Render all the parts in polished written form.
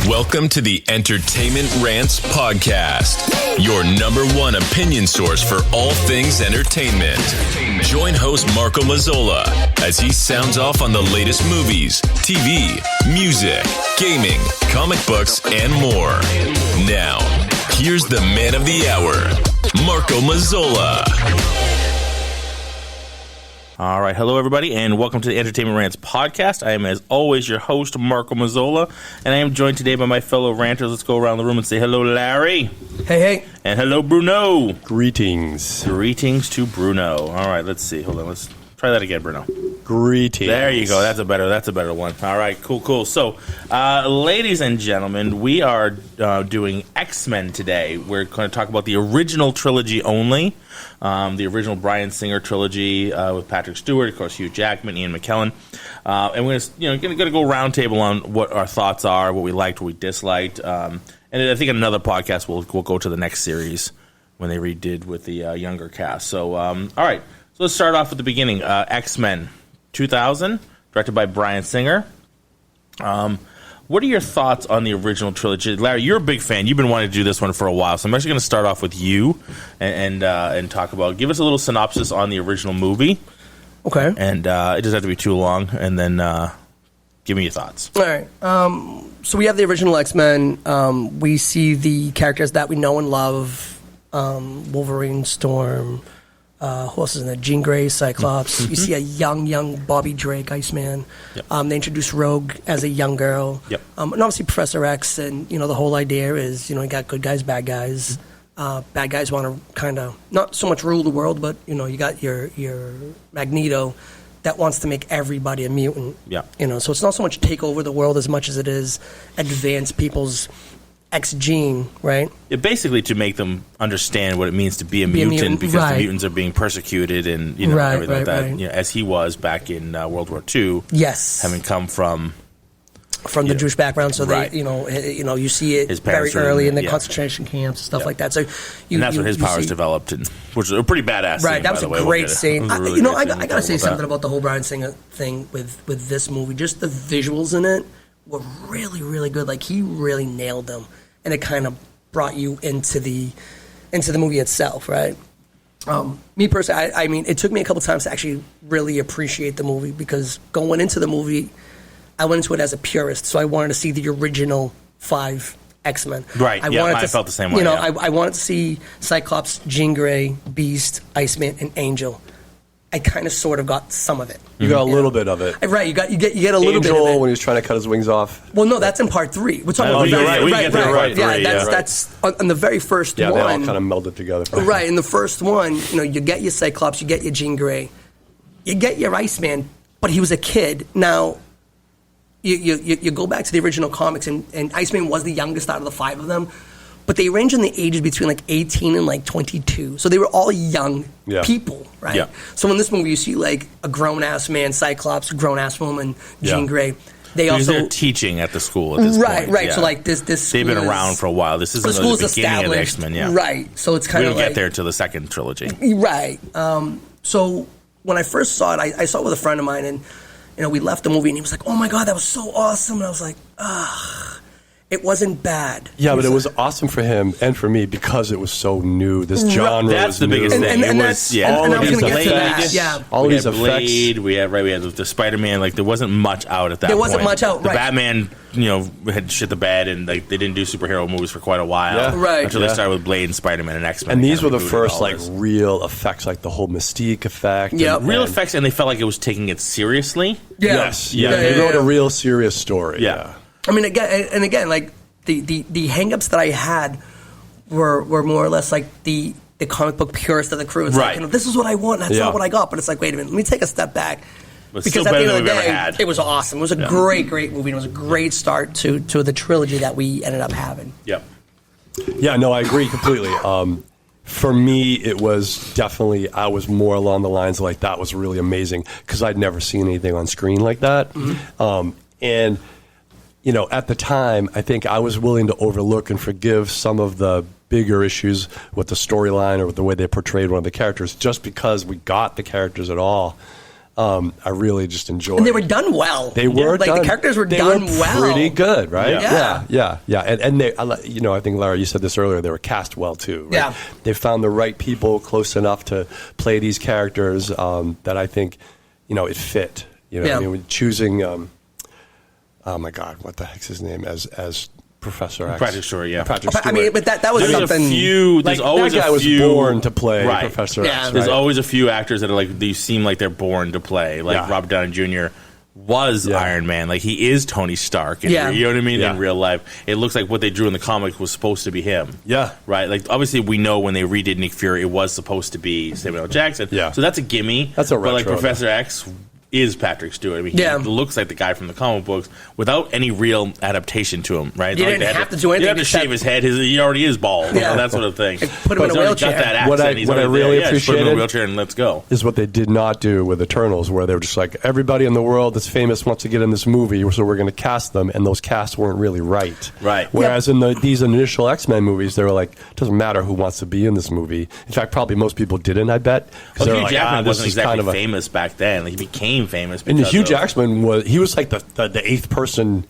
Welcome to the Entertainment Rants Podcast, your number one opinion source for all things entertainment. Join host Marco Mazzola as he sounds off on the latest movies, TV, music, gaming, comic books, and more. Now, here's the man of the hour, Marco Mazzola. All right. Hello, everybody, and welcome to the Entertainment Rants Podcast. I am, as always, your host, Marco Mazzola, and I am joined today by my fellow ranters. Let's go around the room and say hello, Larry. Hey. And hello, Bruno. Greetings. Greetings to Bruno. All right, let's see. Hold on. Let's try that again, Bruno. Greetings. There you go. That's a better one. All right, cool. So, ladies and gentlemen, we are doing X-Men today. We're going to talk about the original trilogy only. The original Bryan Singer trilogy with Patrick Stewart, of course, Hugh Jackman, Ian McKellen, and we're going to go roundtable on what our thoughts are, what we liked, what we disliked, and I think in another podcast we'll go to the next series when they redid with the younger cast. So, all right, so let's start off at the beginning. X-Men 2000, directed by Bryan Singer. What are your thoughts on the original trilogy? Larry, you're a big fan. You've been wanting to do this one for a while, so I'm actually going to start off with you and talk about. Give us a little synopsis on the original movie. Okay. And it doesn't have to be too long. And then give me your thoughts. All right. So we have the original X-Men. We see the characters that we know and love: Wolverine, Storm. Who else is in there? Jean Grey, Cyclops. You see a young Bobby Drake, Iceman. Yep. They introduce Rogue as a young girl. Yep. And obviously Professor X. And the whole idea is you got good guys, bad guys. Bad guys want to kind of not so much rule the world, but you got your Magneto that wants to make everybody a mutant. Yeah. So it's not so much take over the world as much as it is advance people's X gene, right? Basically to make them understand what it means to be a mutant because right. the mutants are being persecuted and Right, everything like that. right. As he was back in World War II. Yes. Having come from the Jewish background, so right. they, you see it His very parents were early in the yeah. concentration camps and stuff like that. So and that's when his powers developed, which was a pretty badass. Right, scene, that was by a the way. great scene. I gotta say something that. about the whole Bryan Singer thing with this movie. Just the visuals in it were really, really good. Like he really nailed them, and it kind of brought you into the movie itself, right? Me personally, I mean, it took me a couple times to actually really appreciate the movie because going into the movie, I went into it as a purist, so I wanted to see the original 5 X-Men. Right, I felt the same way. I wanted to see Cyclops, Jean Grey, Beast, Iceman, and Angel. I kind of sort of got some of it. You got a little bit of it. Right, you get a little Angel, bit of it. when he was trying to cut his wings off. Well, no, that's in part 3. We're talking about you're right. We get there right. Yeah, that's on the very first one. Yeah, they all kind of melded together. Right, in the first one, you get your Cyclops, you get your Jean Grey, you get your Iceman, but he was a kid. Now, you go back to the original comics, and Iceman was the youngest out of the 5 of them, but they range in the ages between like 18 and like 22. So they were all young people, right? Yeah. So in this movie, you see like a grown-ass man, Cyclops, grown-ass woman, Jean Grey. They're teaching at the school at this point. Right. Yeah. So like this they've been around for a while. This isn't the beginning of the X-Men, yeah. Right. So it's kind of we don't get there to the second trilogy. Right. So when I first saw it, I saw it with a friend of mine, and we left the movie, and he was like, "Oh my God, that was so awesome!" And I was like, "Ugh." It wasn't bad. Yeah, but it was awesome for him and for me because it was so new. This genre that's the biggest thing. And that's all of these effects. Yeah, all of these effects. Blade. We had the Spider-Man. Like there wasn't much out at that point. There wasn't much out. The right. Batman, had shit the bed, and like they didn't do superhero movies for quite a while. Yeah. Right. Until they started with Blade and Spider-Man and X-Men. And these were the first like real effects, like the whole Mystique effect. Yeah, real effects, and they felt like it was taking it seriously. Yeah. Yes. Yeah. They wrote a real serious story. Yeah. I mean, again, like. The hang-ups that I had were more or less like the comic book purist of the crew. It's right. like, this is what I want, that's not what I got. But it's like, wait a minute, let me take a step back. But because at the end of the day, it was awesome. It was a great movie, and it was a great start to the trilogy that we ended up having. Yep. Yeah, no, I agree completely. For me, it was definitely, I was more along the lines of like, that was really amazing because I'd never seen anything on screen like that. Mm-hmm. And at the time, I think I was willing to overlook and forgive some of the bigger issues with the storyline or with the way they portrayed one of the characters just because we got the characters at all. I really just enjoyed. And they were done well. They were like done. The characters were done well. Pretty good, right? Yeah. Yeah. And they, I think Lara, you said this earlier. They were cast well too. Right? Yeah. They found the right people close enough to play these characters that I think, it fit. I mean, choosing. Oh my God, what the heck's his name as Professor X? Patrick Stewart, yeah. Patrick Stewart. I mean, but that was something. There's always that guy a few. Was born to play Professor X. There's always a few actors that are like they seem like they're born to play. Like Robert Downey Jr. was Iron Man. Like he is Tony Stark. You know what I mean? In real life, it looks like what they drew in the comic was supposed to be him. Yeah. Right. Like obviously we know when they redid Nick Fury, it was supposed to be Samuel L. Jackson. Yeah. So that's a gimme. That's a retro. But like Professor though. X is Patrick Stewart. I mean, he looks like the guy from the comic books without any real adaptation to him, right? You didn't have to do anything. You didn't have to shave his head. He already is bald. Yeah. That sort of thing. Put him in a wheelchair. Got that accent. What I really appreciated put him in a wheelchair and let's go. Is what they did not do with Eternals, where they were just like, everybody in the world that's famous wants to get in this movie, so we're going to cast them, and those casts weren't really right. Right. Whereas in these initial X-Men movies, they were like, it doesn't matter who wants to be in this movie. In fact, probably most people didn't, I bet. Hugh Jackman wasn't exactly famous back then. Like, he became famous because Hugh Jackman was like the eighth person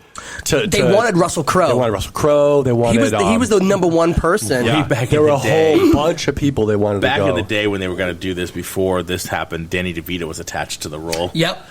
to. They wanted Russell Crowe. They wanted Russell Crowe. They wanted. He was the number one person. Yeah. There were a whole bunch of people they wanted back to go. in the day when they were going to do this before this happened. Danny DeVito was attached to the role. Yep.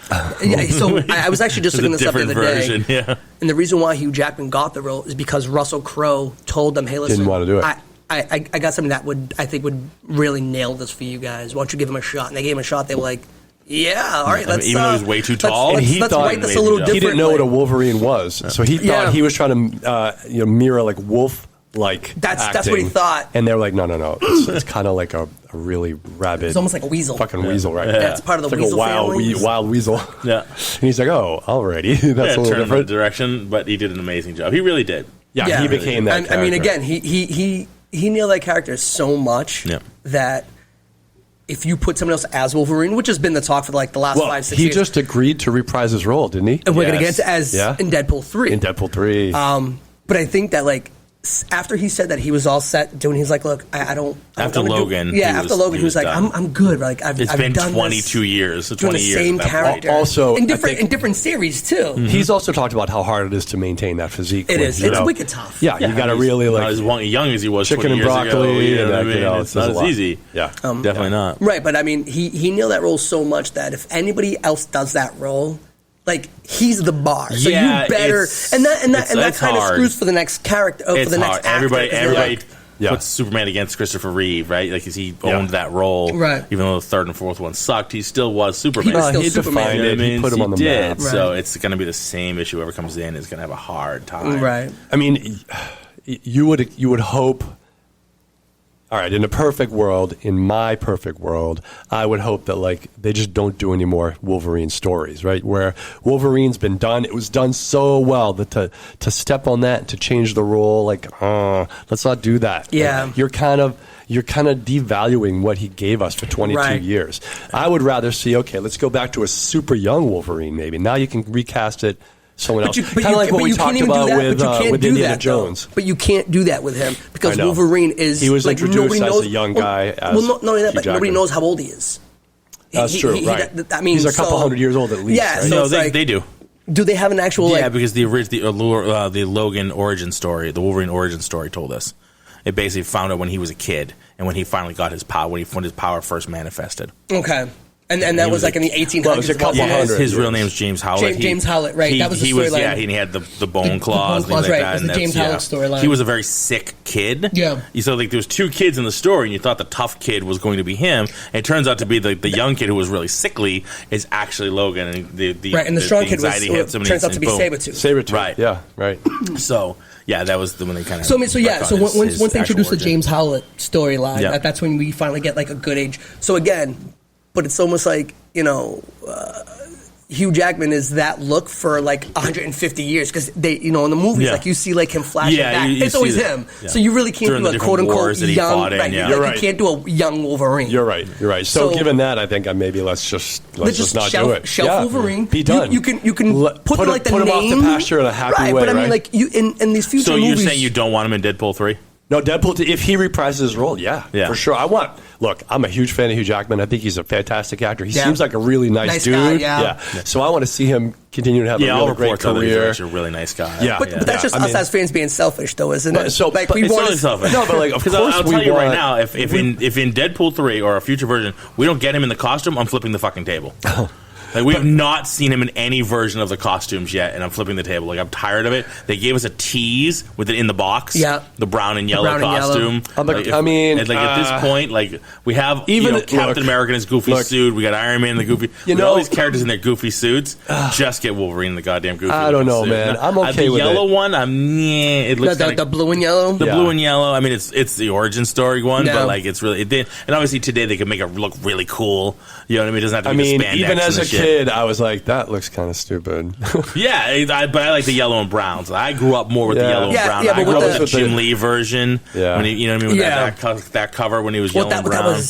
So I was actually just looking this up the other version, day. Yeah. And the reason why Hugh Jackman got the role is because Russell Crowe told them, "Hey, listen, didn't want to do it. I got something that I think would really nail this for you guys. Why don't you give him a shot?" And they gave him a shot. They were like, "Yeah, all right, let's." Even though he was way too tall, let's write this a little differently. He didn't know what a Wolverine was, so he thought he was trying to mirror like wolf-like. That's what he thought. And they're like, no, it's kind of like a really rabid. It's almost like a weasel. Fucking weasel, right? Yeah, it's part of the it's weasel like a family. wild weasel. Yeah. And he's like, oh, alrighty, that's a little turned in different that direction, but he did an amazing job. He really did. Yeah, he became that. I mean, again, he nailed that character so much that if you put someone else as Wolverine, which has been the talk for like the last 5-6 years. He just agreed to reprise his role, didn't he? And we're going to get to in Deadpool 3. In Deadpool 3. But I think that like after he said that he was all set doing, he's like, look, I don't. After Logan, he was like, I'm good. Like I've been done 22 years, doing the same character. Also, in different series too. Mm-hmm. He's also talked about how hard it is to maintain that physique. It is. It's wicked tough. Yeah, you got to really like not as young as he was. Chicken 20 and years broccoli. Ago, it's not as easy. Yeah, definitely not. Right, but I mean, he nailed that role so much that if anybody else does that role, like he's the bar. So you better and that kind of screws for the next character. For the next actor. Everybody puts Superman against Christopher Reeve, right? Like, because he owned that role, right? Even though the third and fourth one sucked, he still was Superman. He was still he Superman. Defined it. He put him on the map. Right. So it's going to be the same issue. Whoever comes in is going to have a hard time, right? I mean, you would hope. All right, in a perfect world, in my perfect world, I would hope that like they just don't do any more Wolverine stories, right? Where Wolverine's been done, it was done so well that to step on that, to change the role, like, let's not do that. Yeah, like, you're kind of devaluing what he gave us for 22 years. I would rather see, okay, let's go back to a super young Wolverine. Maybe now you can recast it. Someone else. Kind of like what we talked about with Indiana Jones. But you can't do that with him because Wolverine is. He was like, introduced as a young guy. Not only that, but nobody knows how old he is. That's true, right? I mean, he's a couple hundred years old at least. Yeah, right? so they do. Do they have an actual? Yeah, because the Logan origin story, the Wolverine origin story, told us it basically found out when he was a kid and when he finally got his power, when his power first manifested. Okay. And that was like in the 1800s. Well, it was a couple hundred. His real name's James Howlett. James Howlett, right? That was the storyline. Yeah, he had the bone claws. The bone claws, right? It was the James Howlett storyline. He was a very sick kid. Yeah. So like there was two kids in the story, and you thought the tough kid was going to be him. And it turns out to be the young kid who was really sickly is actually Logan. And the strong kid turns out to be Sabretooth. Sabretooth, right? Yeah, right. So. Yeah, that was when they kind of. So once they introduced the James Howlett storyline, that's when we finally get like a good age. So again, but it's almost like Hugh Jackman is that look for like 150 years because they, in the movies, like you see like him flashing back. It's always him. Yeah. So you really can't do a quote unquote young. You can't do a young Wolverine. You're right. So given that, I think maybe let's just not do it. Shelf Wolverine. Be done. You can put like the put name him off the pasture in a happy way. But I mean, like you in these future movies. So you're saying you don't want him in Deadpool 3? No, Deadpool, if he reprises his role, yeah, for sure. Look, I'm a huge fan of Hugh Jackman. I think he's a fantastic actor. He seems like a really nice dude. Guy, So I want to see him continue to have a really great career. He's a really nice guy. Yeah. But that's just us as fans being selfish, though, isn't it? So, like, we want selfish. No, but like, of course, I'll tell you right now, if in Deadpool 3 or a future version, we don't get him in the costume, I'm flipping the fucking table. Like, we have not seen him in any version of the costumes yet, and I'm flipping the table. Like, I'm tired of it. They gave us a tease with it in the box. Yeah. The brown and yellow costume. At this point, like, we have even Captain America in his goofy suit. We got Iron Man in the goofy. We got all these characters in their goofy suits. Just get Wolverine in the goddamn goofy I don't know, suit. man. I'm okay with it. The yellow one, it looks the blue and yellow? The blue and yellow. I mean, it's the origin story one, but, like, it's really... and obviously, today, they can make it look really cool. You know what I mean? It doesn't have to be the spandex even as a kid, I was like, that looks kind of stupid. But I like the yellow and browns. I grew up more with the yellow and brown. I grew up with the Jim Lee version. Yeah. When you know what I mean? With that cover when he was yellow and brown.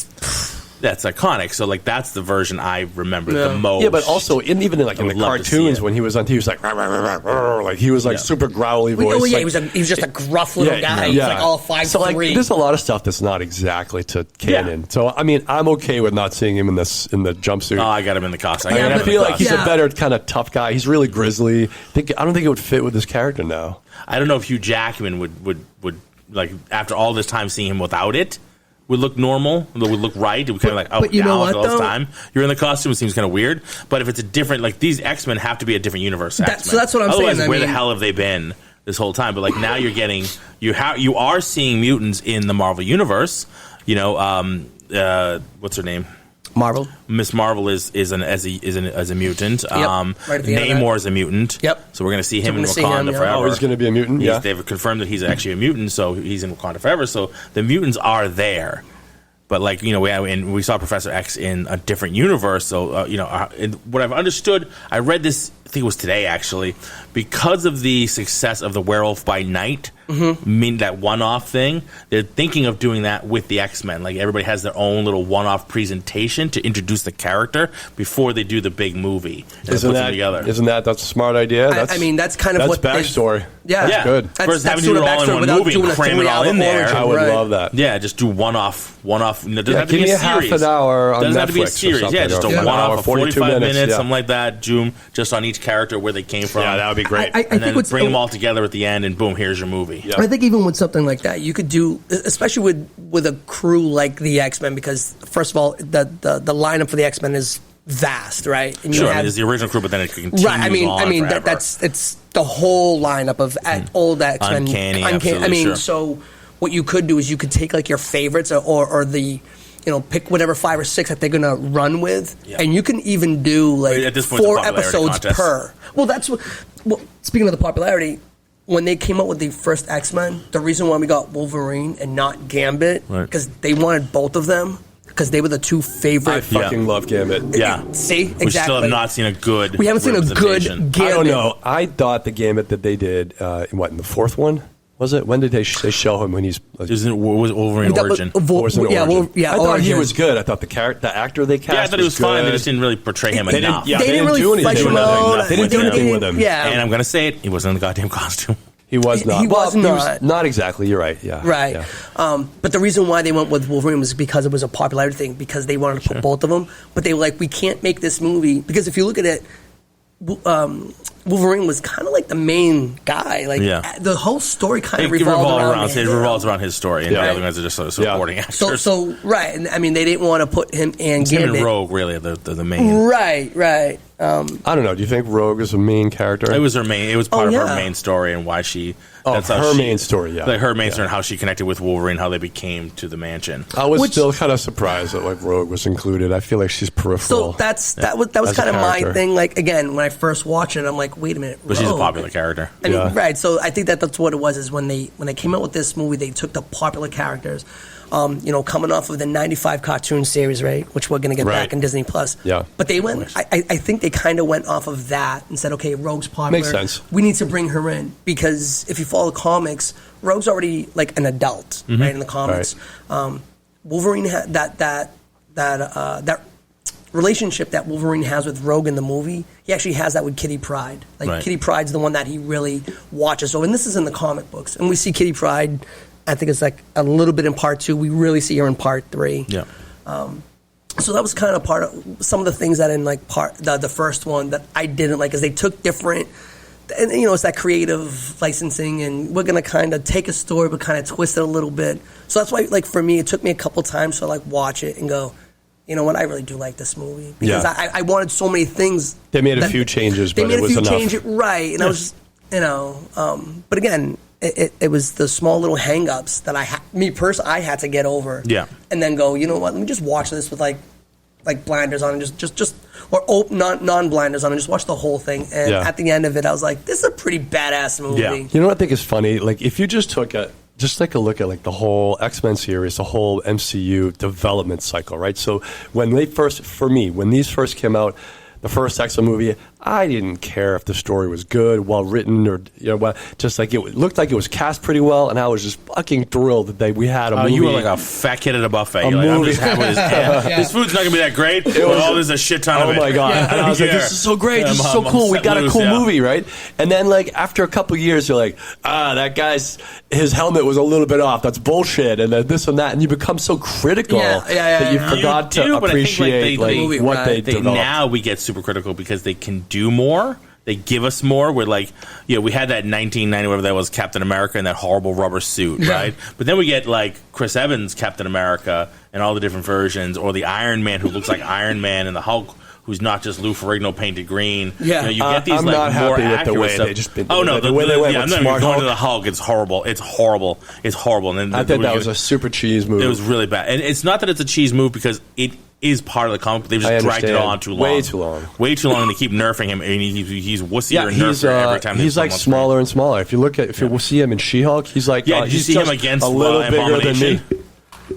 That's iconic. So, like, that's the version I remember the most. Yeah, but also, even in the cartoons, when he was on TV, he was like, rah, rah, rah, rah, like he was like super growly voice. Oh, yeah, he was just a gruff little guy. He was like all 5'3". So, like, there's a lot of stuff that's not exactly to canon. Yeah. So, I mean, I'm okay with not seeing him in the jumpsuit. Oh, I got him in the costume. I feel like he's a better kind of tough guy. He's really grizzly. I don't think it would fit with his character now. I don't know if Hugh Jackman would like, after all this time seeing him without it, would look normal, would look right. It would kind of like, but you know what, all this time you're in the costume, it seems kind of weird. But if it's a different, like, these X-Men have to be a different universe. So that's what I'm saying. Otherwise, where the hell have they been this whole time? But, like, now you're getting you are seeing mutants in the Marvel universe. You know, what's her name? Marvel. Miss Marvel is a mutant. Yep. Right Namor is a mutant. Yep. So we're going to see him in Wakanda forever. Oh, he's going to be a mutant. Yeah. They've confirmed that he's actually a mutant, so he's in Wakanda forever. So the mutants are there. But, like, you know, we saw Professor X in a different universe. So, what I've understood, I read this, I think it was today, actually, because of the success of the Werewolf by Night, mean that one-off thing, they're thinking of doing that with the X-Men. Like, everybody has their own little one-off presentation to introduce the character before they do the big movie. Isn't that that's a smart idea? That's kind of what backstory. That's good. First, having to do it all in one movie and cram it all in there. I would love that. Yeah, just do one-off. It doesn't have to give be me a series. Half an hour on doesn't Netflix have to be a series. Yeah, just a one-off, 45 minutes, something like that. Just on each character, where they came from. Yeah, that would be great. And then bring them all together at the end, and boom, here's your movie. I think even with something like that, you could do, especially with a crew like the X-Men, because first of all, the lineup for the X-Men is vast, right? And it's the original crew, but then it continues on forever. It's the whole lineup of all the X-Men. Uncanny. So what you could do is you could take, like, your favorites or the, pick whatever 5 or 6 that they're going to run with, and you can even do, like, at this point, 4 episodes per. Well, speaking of the popularity, when they came up with the first X-Men, the reason why we got Wolverine and not Gambit, because they wanted both of them, because they were the two favorite. I fucking love Gambit. Yeah. See? Exactly. We still have not seen a good We haven't seen a good Gambit. I don't know. I thought the Gambit that they did, in the 4th one? Was it? When did they show him when he's... was Wolverine Origin? I thought he was good. I thought the actor they cast I thought he was fine. They just didn't really portray him enough. They didn't really do anything with him. Yeah. And I'm going to say it, he wasn't in the goddamn costume. He was not. He was not. Not exactly. You're right. Yeah. Right. Yeah. But the reason why they went with Wolverine was because it was a popularity thing, because they wanted to put both of them. But they were like, we can't make this movie, because if you look at it, Wolverine was kind of like the main guy. Like, the whole story kind of revolved around him. It revolves around his story, and the other guys are just sort of supporting actors. So right. And, I mean, they didn't want to put him and Gambit. Him and Rogue, really, the main. Right. I don't know. Do you think Rogue is a main character? It was her main. It was part of her main story and why she. Main story. Yeah, like her main story and how she connected with Wolverine, how they became to the mansion. I was still kind of surprised that Rogue was included. I feel like she's peripheral. So that was kind of my thing. Like, again, when I first watched it, I'm like, wait a minute. But she's a popular character. I mean, right. So I think that's what it was. Is when they came out with this movie, they took the popular characters. Coming off of the 95 cartoon series, right, which we're going to get back in Disney Plus. Yeah. But they went, I think they kind of went off of that and said, okay, Rogue's popular. Makes sense. We need to bring her in, because if you follow the comics, Rogue's already like an adult, right, in the comics. Right. Wolverine had that relationship that Wolverine has with Rogue in the movie. He actually has that with Kitty Pryde. Kitty Pryde's the one that he really watches. So, and this is in the comic books, and we see Kitty Pryde I think it's like a little bit in part 2. We really see her in part 3. Yeah. So that was kind of part of some of the things that in like the first one that I didn't like, is they took different, and it's that creative licensing, and we're gonna kind of take a story but kind of twist it a little bit. So that's why, like, for me, it took me a couple times to like watch it and go, you know what, I really do like this movie, because I wanted so many things. They made a few changes, but it was enough. Right, and I was just, but again, it was the small little hang-ups that I had to get over. Yeah. And then go, you know what, let me just watch this with like blinders on, and just non-blinders on, and just watch the whole thing. And at the end of it, I was like, this is a pretty badass movie. Yeah. You know what I think is funny? Like, if you just take a look at like the whole X-Men series, the whole MCU development cycle, right? So when these first came out, the first X-Men movie, I didn't care if the story was good, well written, or just like it looked like it was cast pretty well, and I was just fucking thrilled that we had a movie. You were like a fat kid at a buffet. You're like, I'm just happy with this food's not gonna be that great. There's a shit ton of it. Oh my god! And I was like, this is so great. This is so cool. We got a cool movie, right? And then like after a couple years, you're like, that guy's his helmet was a little bit off. That's bullshit. And then this and that, and you become so critical that you forgot to appreciate what they developed. Now we get super critical because they can do more. They give us more. We're like, we had that 1990, whatever that was, Captain America in that horrible rubber suit, right? But then we get like Chris Evans, Captain America, and all the different versions, or the Iron Man who looks like Iron Man, and the Hulk who's not just Lou Ferrigno painted green. Yeah, you get these I'm like not more happy with accurate the way stuff. they just been. The way they went with I'm Smart going Hulk. to the Hulk. It's horrible. It's horrible. It's horrible. And then I think that was a super cheese move. It was really bad, and it's not that it's a cheese move because it is part of the comic. They've just dragged it on too long. Way too long. Way too long, and they keep nerfing him, and he's wussier and nerfier every time. He's like smaller and smaller. If you see him in She-Hulk, he's like did you see him against a little bigger than me?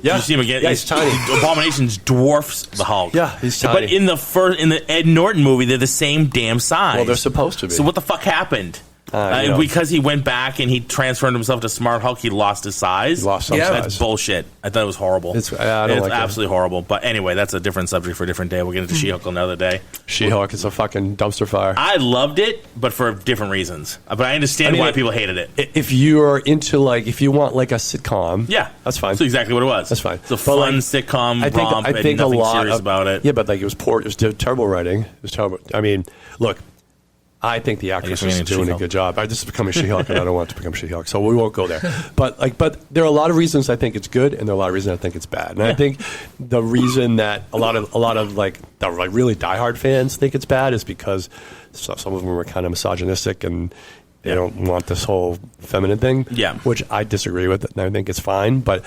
Yeah, did you see him again? Yeah, he's tiny. Abomination dwarfs the Hulk. Yeah, he's tiny. But in the Ed Norton movie, they're the same damn size. Well, they're supposed to be. So what the fuck happened? Because he went back and he transferred himself to Smart Hulk, he lost his size. He lost some size. That's bullshit. I thought it was horrible. It's absolutely horrible. But anyway, that's a different subject for a different day. We'll get into She-Hulk another day. She-Hulk is a fucking dumpster fire. I loved it, but for different reasons. But I understand why people hated it. If you're into if you want like a sitcom, that's fine. That's exactly what it was. That's fine. It's a fun sitcom romp. I think nothing a lot serious about it. Yeah, but it was poor. It was terrible writing. It was terrible. I mean, look. I think the actress is doing a good job. This is becoming She-Hulk, and I don't want it to become She-Hulk, so we won't go there. But there are a lot of reasons I think it's good, and there are a lot of reasons I think it's bad. And I think the reason that a lot of like the really diehard fans think it's bad is because some of them are kind of misogynistic and they don't want this whole feminine thing. Yeah, which I disagree with, and I think it's fine. But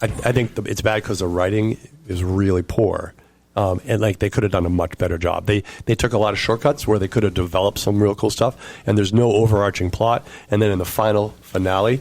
I think it's bad because the writing is really poor. And they could have done a much better job. They took a lot of shortcuts where they could have developed some real cool stuff, and there's no overarching plot. And then in the finale,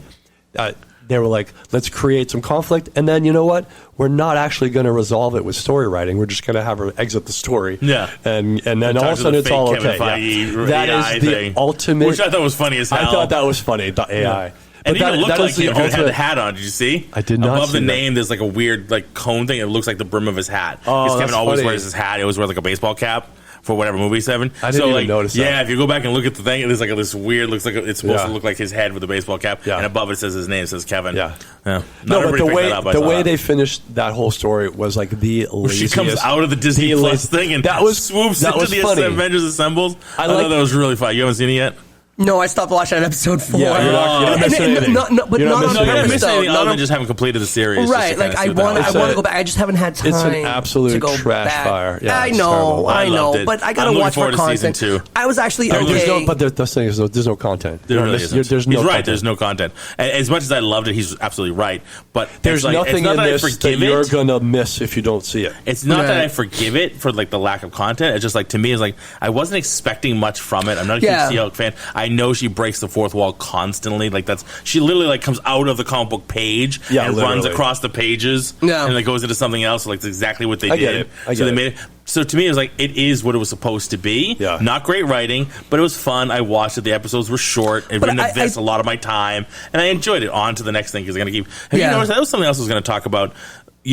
they were like, let's create some conflict, and then you know what? We're not actually going to resolve it with story writing. We're just going to have her exit the story. Yeah, and then all of a sudden it's all okay. That is the ultimate. Which I thought was funny as hell. I thought that was funny. The AI. Yeah. And it even looked like him who had the hat on. Did you see? I did not. Above the see name, that. there's like a weird cone thing. It looks like the brim of his hat. Oh, because Kevin always funny. wears his hat. He always wears like a baseball cap for whatever movie he's having. I didn't even notice that. Yeah, if you go back and look at the thing, there's like this weird. Looks like it's supposed to look like his head with a baseball cap, and above it says his name. It says Kevin. Yeah. No, but the way they finished that whole story was like the laziest. She comes out of the Disney Plus thing and swoops into the Avengers Assembles. I thought that was really fun. You haven't seen it yet? No, I stopped watching episode 4. Yeah, you're not missing anything. But not on purpose, though. Other than just haven't completed the series. Right, like I want to go back. I just haven't had time. It's an absolute to go trash back. fire. Yeah, I know, but I gotta watch for content. Season 2. I was actually okay. But the thing is, there's no content. There really isn't. He's right. Content. There's no content. As much as I loved it, he's absolutely right. But there's nothing in this that you're gonna miss if you don't see it. It's not that I forgive it for like the lack of content. It's just like to me, it's like I wasn't expecting much from it. I'm not a huge She-Hulk fan. I know she breaks the fourth wall constantly. Like she literally like comes out of the comic book page and runs across the pages and like goes into something else. Like that's exactly what they did. They made it. So to me, it was like it is what it was supposed to be. Yeah. Not great writing, but it was fun. I watched it. The episodes were short. It didn't invest a lot of my time, and I enjoyed it. On to the next thing because I'm going to keep. Have you noticed that was something else I was going to talk about?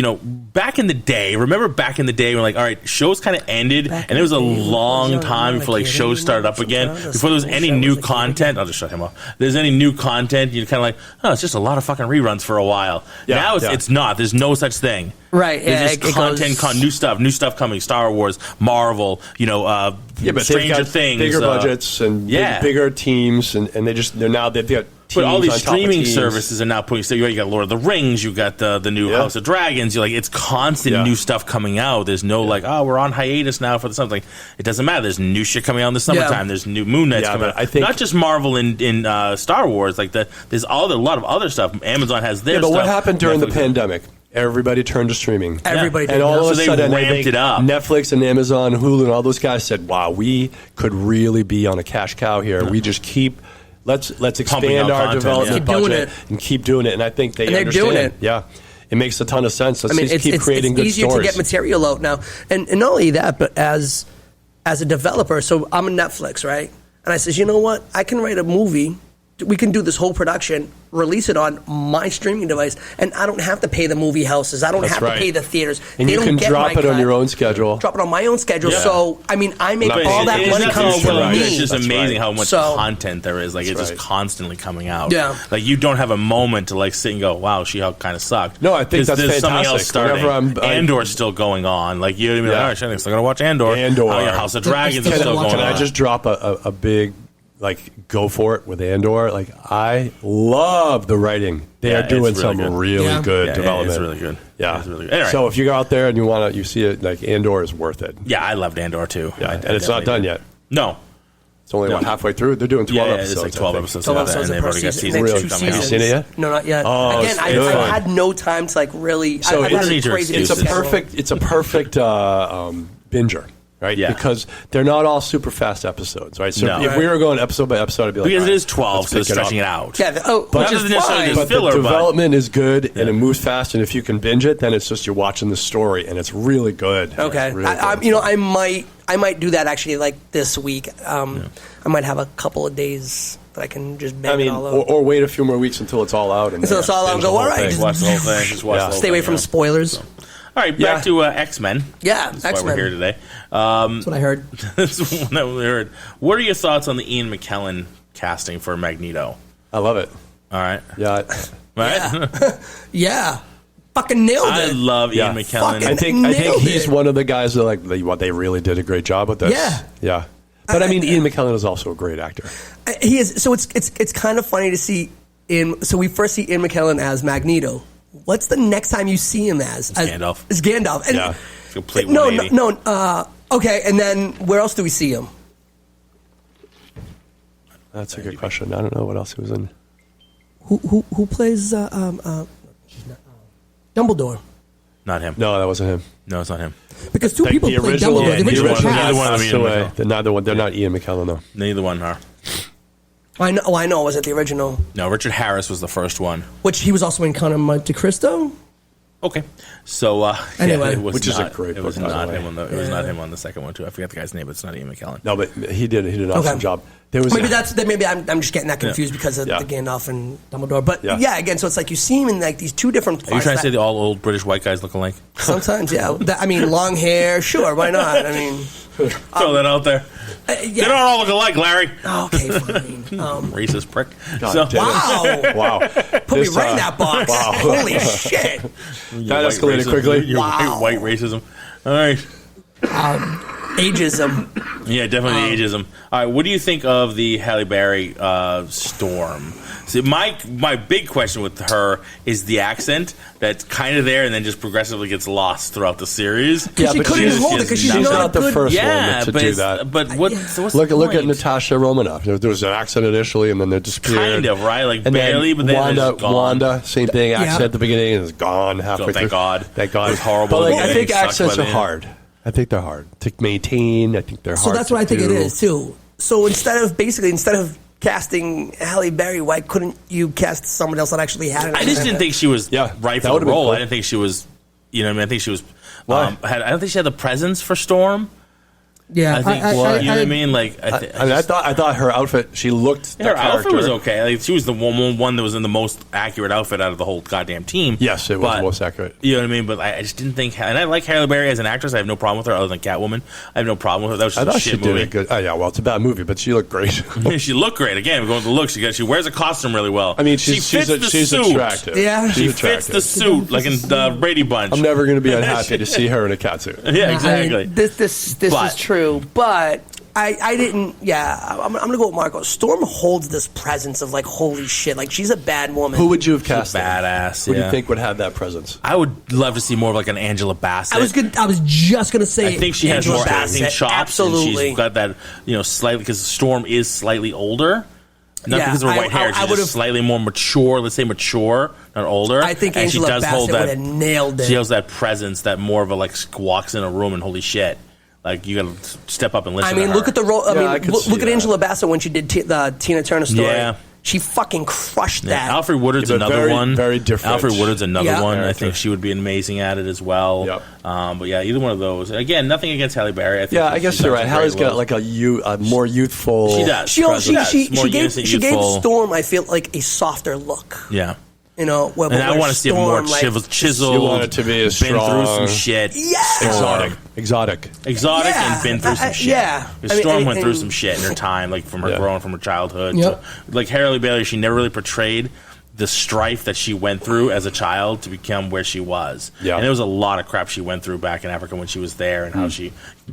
back in the day, remember back in the day when, like, all right, shows kind of ended, and it was a long time before, like, shows started up again, before there was any new content. I'll just shut him off. There's any new content, you're kind of like, oh, it's just a lot of fucking reruns for a while. Yeah, now it's not. There's no such thing. Right. There's just content, new stuff coming. Star Wars, Marvel, but Stranger Things, bigger budgets and bigger teams, and they've got teams. But all these streaming services are now putting. So you got Lord of the Rings, you got the new House of Dragons. You're like, it's constant new stuff coming out. There's no we're on hiatus now for something. It doesn't matter. There's new shit coming out in the summertime. Yeah. There's new Moon Knights coming out. I think not just Marvel in Star Wars. Like there's a lot of other stuff. Amazon has their stuff. But what happened during the pandemic? Everybody turned to streaming. Everybody did. And all of a sudden, they ramped it up. Netflix and Amazon, Hulu, and all those guys said, "Wow, we could really be on a cash cow here. We just keep." Let's expand our development budget and keep doing it. And I think they understand. Doing it. Yeah, it makes a ton of sense. Let's just keep creating good stories. It's easier to get material out now. And not only that, but as a developer, so I'm in Netflix, right? And I says, you know what? I can write a movie. We can do this whole production, release it on my streaming device, and I don't have to pay the movie houses. I don't have to pay the theaters. And you can drop it on your own schedule. Drop it on my own schedule. Yeah. So, I mean, I make all that money comes from me. It's just amazing how much content there is. Like, it's just constantly coming out. Yeah. Like, you don't have a moment to, like, sit and go, wow, She-Hulk kind of sucked. No, I think that's there's fantastic. Something else starting. Andor's still going on. Like, you're like, all right, I'm still going to watch Andor. House of Dragons is still going on. Can I just drop a big... go for it with Andor. I love the writing. They are doing some really good development. It's really good. Yeah. It's really good. Anyway. So if you go out there and you see it, Andor is worth it. Yeah, I loved Andor too. Yeah, and it's not done yet. No. It's only halfway through. They're doing 12 episodes. It's like 12 episodes. 12 episodes and they've already got season 2 coming out. Have you seen it yet? No, not yet. Oh, again, I had no time to really. So it's a perfect binger. Right? Yeah. Because they're not all super fast episodes, right? So if we were going episode by episode, I'd be like, because it is 12, so it's stretching it out. Yeah, but the development is good and it moves fast, and if you can binge it, then it's just you're watching the story and it's really good. Okay, really I might do that actually this week. I might have a couple of days that I can just bang it all out. Or wait a few more weeks until it's all out. Until it's all out and go, all right. Just watch the whole thing. Just watch the whole thing. Stay away from spoilers. All right, back to X-Men. Yeah, That's X-Men. why we're here today. That's what I heard. That's what I heard. What are your thoughts on the Ian McKellen casting for Magneto? I love it. All right. Yeah. Right? Yeah. Fucking nailed it. I love Ian McKellen. I think he's one of the guys that they really did a great job with this. Yeah. Yeah. But Ian McKellen is also a great actor. He is. So it's kind of funny to see so we first see Ian McKellen as Magneto. What's the next time you see him as? Gandalf. As Gandalf. And it's complete 180. No. Okay, and then where else do we see him? That's a good question. I don't know what else he was in. Who plays Dumbledore? Not him. No, that wasn't him. No, it's not him. Because two people play Dumbledore. The original cast. They're not Ian McKellen, though. Neither one are. I know. Was it the original? No, Richard Harris was the first one. Which he was also in Count of Monte Cristo. Okay, so anyway, which is a great book. It was not him on the second one too. I forget the guy's name, but it's not Ian McKellen. No, but he did an awesome job. Maybe I'm just getting that confused because of the Gandalf and Dumbledore. But again, so it's like you see him in these two different parts. Are you trying to say all old British white guys look alike? Sometimes, yeah. Long hair, sure, why not? Throw that out there. They don't all look alike, Larry. Okay, fine. Racist prick. Wow. Put me right in that box. Wow. Holy shit. That escalated quickly. White racism. All right. Ageism. Yeah, definitely ageism. All right, what do you think of the Halle Berry Storm? See, my big question with her is the accent that's kind of there and then just progressively gets lost throughout the series. Yeah, she couldn't hold it because she's not the first one to do that. But what's look at Natasha Romanoff. There was an accent initially, and then it disappeared. Kind of, right? Like barely, but then it's gone. Wanda, same thing. Accent at the beginning, and it's gone halfway through. Thank God. Thank God. It was horrible. But I think accents are hard. I think they're hard to maintain. I think they're hard. So that's what I think it is too. So instead of casting Halle Berry, why couldn't you cast someone else that actually had it? I just didn't think she was right for the role. Cool. I didn't think she was. I think she was. I don't think she had the presence for Storm. Yeah, I think you know what I mean. Like, I thought her outfit. She looked. her outfit was okay. Like, she was the one that was in the most accurate outfit out of the whole goddamn team. Yes, it was the most accurate. You know what I mean? But I just didn't think. And I like Halle Berry as an actress. I have no problem with her, other than Catwoman. I have no problem with her. That was just a shit movie. Did a good. Oh yeah, well, it's a bad movie, but she looked great. She looked great. Again, we're going to the look. She wears a costume really well. I mean, she fits the she's suit. attractive. Yeah, she fits the suit like in the Brady Bunch. I'm never going to be unhappy to see her in a catsuit. Yeah, exactly. I mean, this is true, but I didn't. Yeah, I'm gonna go with Marco. Storm holds this presence of like, holy shit, like she's a bad woman. Who would you have cast? Badass. Who do you think would have that presence? I would love to see more of like an Angela Bassett. I was just gonna say. I think she has more acting chops. Absolutely, and she's got that slightly because Storm is slightly older. Not because of her white hair. She's just slightly more mature. Let's say mature, not older. I think Angela Bassett would have nailed it. She has that presence, that more of a like walks in a room and holy shit. Like, you got to step up and listen to her. Look at the role. Look at Angela Bassett when she did the Tina Turner story. Yeah. She fucking crushed that. Alfred Woodard's another one. Very different. Alfred Woodard's another one. Character. I think she would be amazing at it as well. Yep. But yeah, either one of those. Again, nothing against Halle Berry. I guess you're right. Halle's got like a more youthful. She does. She gave youthful. Storm, I feel like, a softer look. Yeah. And I want to see it more chiseled. You want it to be as been strong. through some shit. Yeah. Exotic, and been through some shit. Yeah. Storm went through some shit in her time, like from her growing from her childhood. Yep. Like Halle Berry, she never really portrayed the strife that she went through as a child to become where she was. Yeah. And there was a lot of crap she went through back in Africa when she was there and how she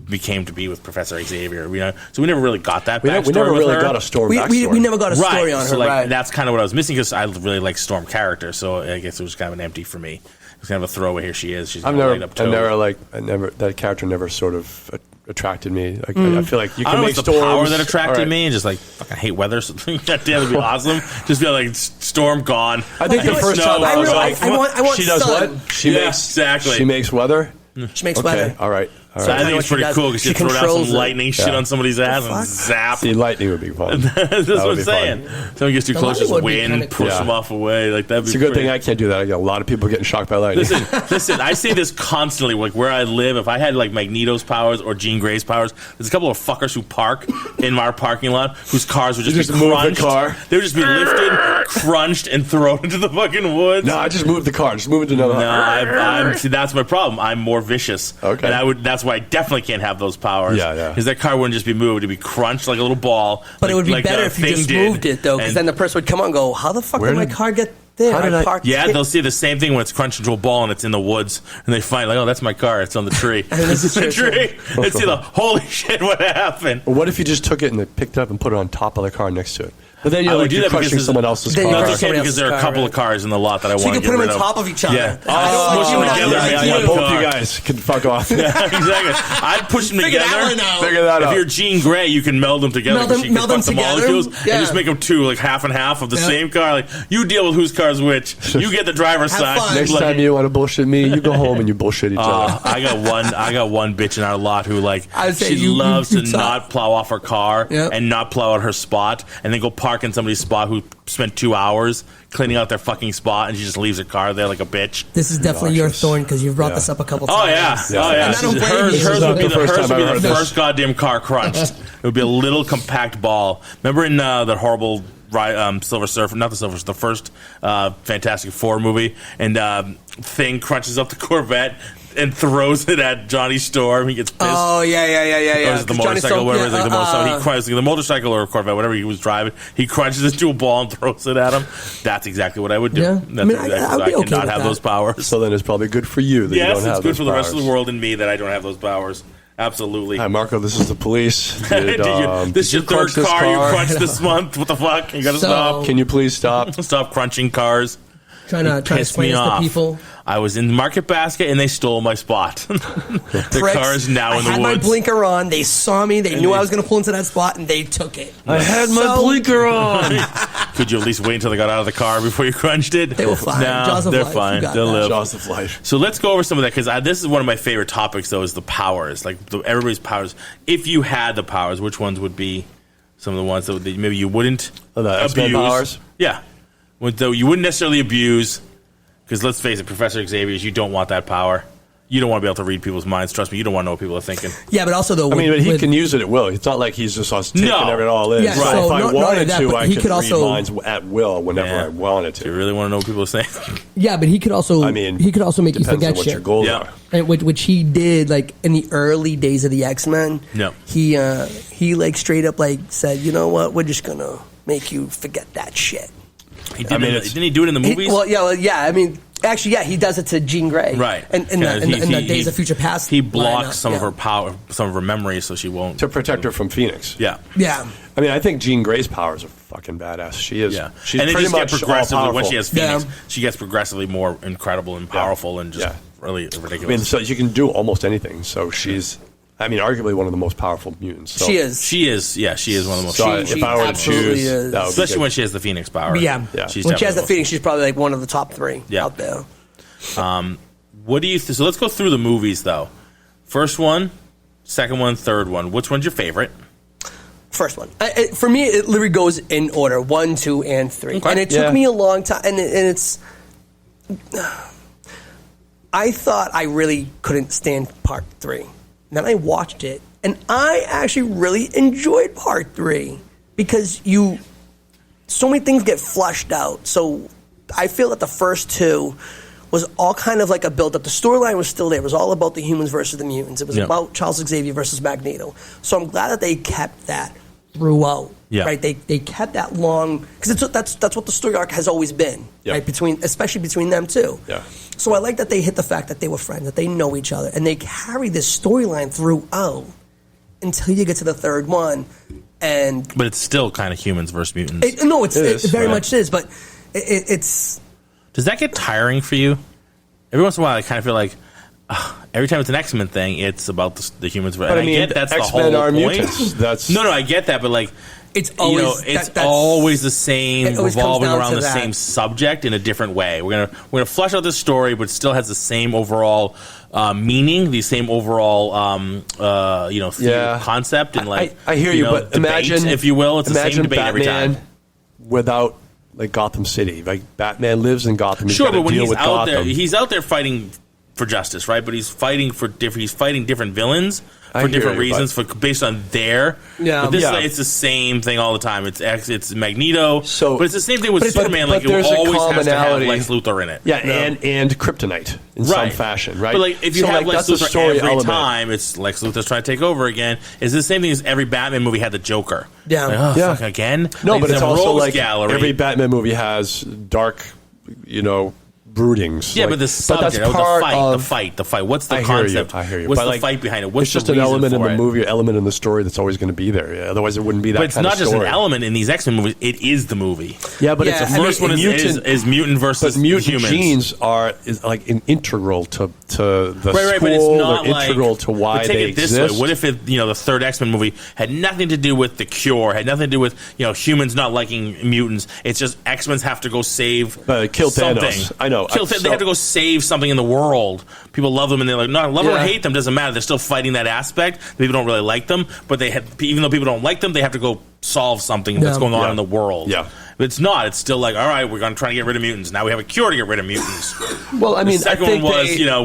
became to be with Professor Xavier. So we never really got that backstory. We never really her. got a Storm backstory. We never got a story on her. So like, right. that's kind of what I was missing because I really like Storm character. So I guess it was kind of an empty for me. It's kind of a throwaway. Here she is. She's that character never sort of attracted me. Like, I feel like you can make the storms. Power that attracted me, and just like fucking hate weather. So that damn would be awesome. Just be like Storm gone. I think the first time I was like, I want she does sun. what? She makes weather. She makes weather. All right. So I think it's pretty cool because she throw down some lightning shit on somebody's ass and zap. See, lightning would be fun. That's what I'm saying. Someone gets too close, just wind, push them off away. Like that'd be. It's a good thing I can't do that. I got a lot of people getting shocked by lightning. Listen. I say this constantly. Like where I live, if I had like Magneto's powers or Jean Grey's powers, there's a couple of fuckers who park in our parking lot whose cars would just be crunched. The car. They would just be lifted, crunched, and thrown into the fucking woods. No, I just moved the car. Just move it to another. No, see, that's my problem. I'm more vicious. Okay. And that's why I definitely can't have those powers. Yeah. Because that car wouldn't just be moved; it'd be crunched like a little ball. But it would be better if you just moved it, though, because then the person would come on and go, "How the fuck did my car get there? I parked Yeah, they'll see the same thing when it's crunched into a ball and it's in the woods, and they find like, "Oh, that's my car. It's on the tree. It's the tree." And see the holy shit, what happened? Well, what if you just took it and they picked it up and put it on top of the car next to it? But then you're crushing someone else's car. No, because there are a couple of cars in the lot that I want to get rid of. So you can put them on top of each other. Yeah. Smush them together. Both you guys can fuck off. Yeah, exactly. I'd push them together. Figure that out. If you're Jean Grey, you can meld them together. Meld them the molecules and Yeah. just make them two, like half and half of the same car. Like you deal with whose car's which. You get the driver's side. fun. Next time you want to bullshit me, you go home and you bullshit each other. I got one bitch in our lot who she loves to not plow off her car and not plow out her spot and then go park in somebody's spot who spent 2 hours cleaning out their fucking spot and she just leaves her car there like a bitch. This is definitely your thorn because you've brought this up a couple times. Oh yeah. And I don't blame you. Hers would be the this. first goddamn car crunched. It would be a little compact ball. Remember in that horrible Silver Surfer, not the Silver Surfer, the first Fantastic Four movie, and Thing crunches up the Corvette and throws it at Johnny Storm. He gets pissed. Oh, yeah. Or is it the motorcycle? Whatever it is, like the motorcycle. He crunches the motorcycle or a Corvette, whatever he was driving. He crunches it to a ball and throws it at him. That's exactly what I would do. Yeah. I cannot have those powers. So then it's probably good for you that you don't have those powers. Yes, it's good for the rest of the world and me that I don't have those powers. Absolutely. Hi, Marco. This is the police. This is your third car you crunched this month. What the fuck? You gotta stop. Can you please stop? Stop crunching cars. Trying to explain this to people. I was in Market Basket and they stole my spot. The car is now in the woods. I had my blinker on. They saw me. They knew I was going to pull into that spot and they took it. I had my blinker on. Could you at least wait until they got out of the car before you crunched it? They were fine. No, they're fine. They'll live. Jaws of life. So let's go over some of that because this is one of my favorite topics, though, is the powers. Like everybody's powers. If you had the powers, which ones would be some of the ones that maybe you wouldn't abuse? Powers? Yeah. Though you wouldn't necessarily abuse. Because let's face it, Professor Xavier's, you don't want that power. You don't want to be able to read people's minds. Trust me, you don't want to know what people are thinking. Yeah, but also though, but he can use it at will. It's not like he's just taking it all in. Yeah, right. So if I wanted to, I could read also, minds at will whenever I wanted to. Do you really want to know what people are saying? Yeah, but he could also. He could also make you forget on what shit. Your goals are. And which he did like in the early days of the X-Men. No, he like straight up like said, you know what, we're just gonna make you forget that shit. He did. Didn't he do it in the movies? I mean. Actually, yeah, he does it to Jean Grey, right? And in the Days of Future Past, he blocks some of her power, some of her memories, so she won't to protect her from Phoenix. Yeah. I mean, I think Jean Grey's powers are fucking badass. She is. Yeah, she's and they pretty just much get progressively when she has Phoenix. Yeah. She gets progressively more incredible and powerful and just really ridiculous. I mean, so you can do almost anything. So she's. I mean, arguably one of the most powerful mutants. So. She is. She is one of the most. If I were to choose, especially when she has the Phoenix power. Yeah. When she has the Phoenix, she's probably like one of the top 3 out there. What do you? So let's go through the movies though. First one, second one, third one. Which one's your favorite? First one. For me, it literally goes in order: 1, 2, and 3. Okay. And it took me a long time. And it's. I thought I really couldn't stand part 3. Then I watched it, and I actually really enjoyed part 3 because so many things get flushed out. So I feel that the first 2 was all kind of like a build-up. The storyline was still there. It was all about the humans versus the mutants. It was about Charles Xavier versus Magneto. So I'm glad that they kept that throughout. Yeah. Right? They kept that long because that's what the story arc has always been. Yeah. Right? Especially between them two. Yeah. So I like that they hit the fact that they were friends, that they know each other, and they carry this storyline throughout until you get to the third one. But it's still kind of humans versus mutants. It very much is, but it's. Does that get tiring for you? Every once in a while, I kind of feel like every time it's an X-Men thing, it's about the humans. But I get that's X-Men the whole point. Mutants. No, I get that, but like. It's always it's always the same, revolving around the same subject in a different way. We're gonna flesh out this story, but it still has the same overall meaning, the same overall concept, and like I hear you, but debate, imagine, if you will, it's the same debate Batman every time. Without like Gotham City, like Batman lives in Gotham. He's sure, but when deal he's with out Gotham. there, he's out there fighting for justice, right? But he's fighting different villains. For different reasons, based on their. Yeah. But it's the same thing all the time. It's Magneto. But it's the same thing with Superman. Like, it always has to have Lex Luthor in it. Yeah, and Kryptonite in some fashion, right? But like, if you have Lex Luthor every time, it's Lex Luthor's trying to take over again. It's the same thing as every Batman movie had the Joker. Yeah. Like, fuck, again? No, like, but it's also like gallery. Every Batman movie has dark, broodings. Yeah, but the subject, that's part the fight. What's the concept? I hear you. What's the fight behind it? What's it's just the an element in for the movie, element in the story that's always going to be there. Yeah, otherwise, it wouldn't be that. But it's kind not of just story. an element in these X-Men movies. It is the movie. Yeah, but it's the first one is mutant versus mutant humans. Genes are like integral to the right, school. but it's not they're integral to why take they it this exist. Way. What if the third X-Men movie had nothing to do with the cure, had nothing to do with humans not liking mutants? It's just X-Men have to go save kill something. Thanos. I know. They have to go save something in the world. People love them, and they're like, no, love or hate them doesn't matter. They're still fighting that aspect. People don't really like them, but even though people don't like them, they have to go solve something that's going on in the world. Yeah. But it's not. It's still like, all right, we're going to try to get rid of mutants. Now we have a cure to get rid of mutants. Well, I mean, the second one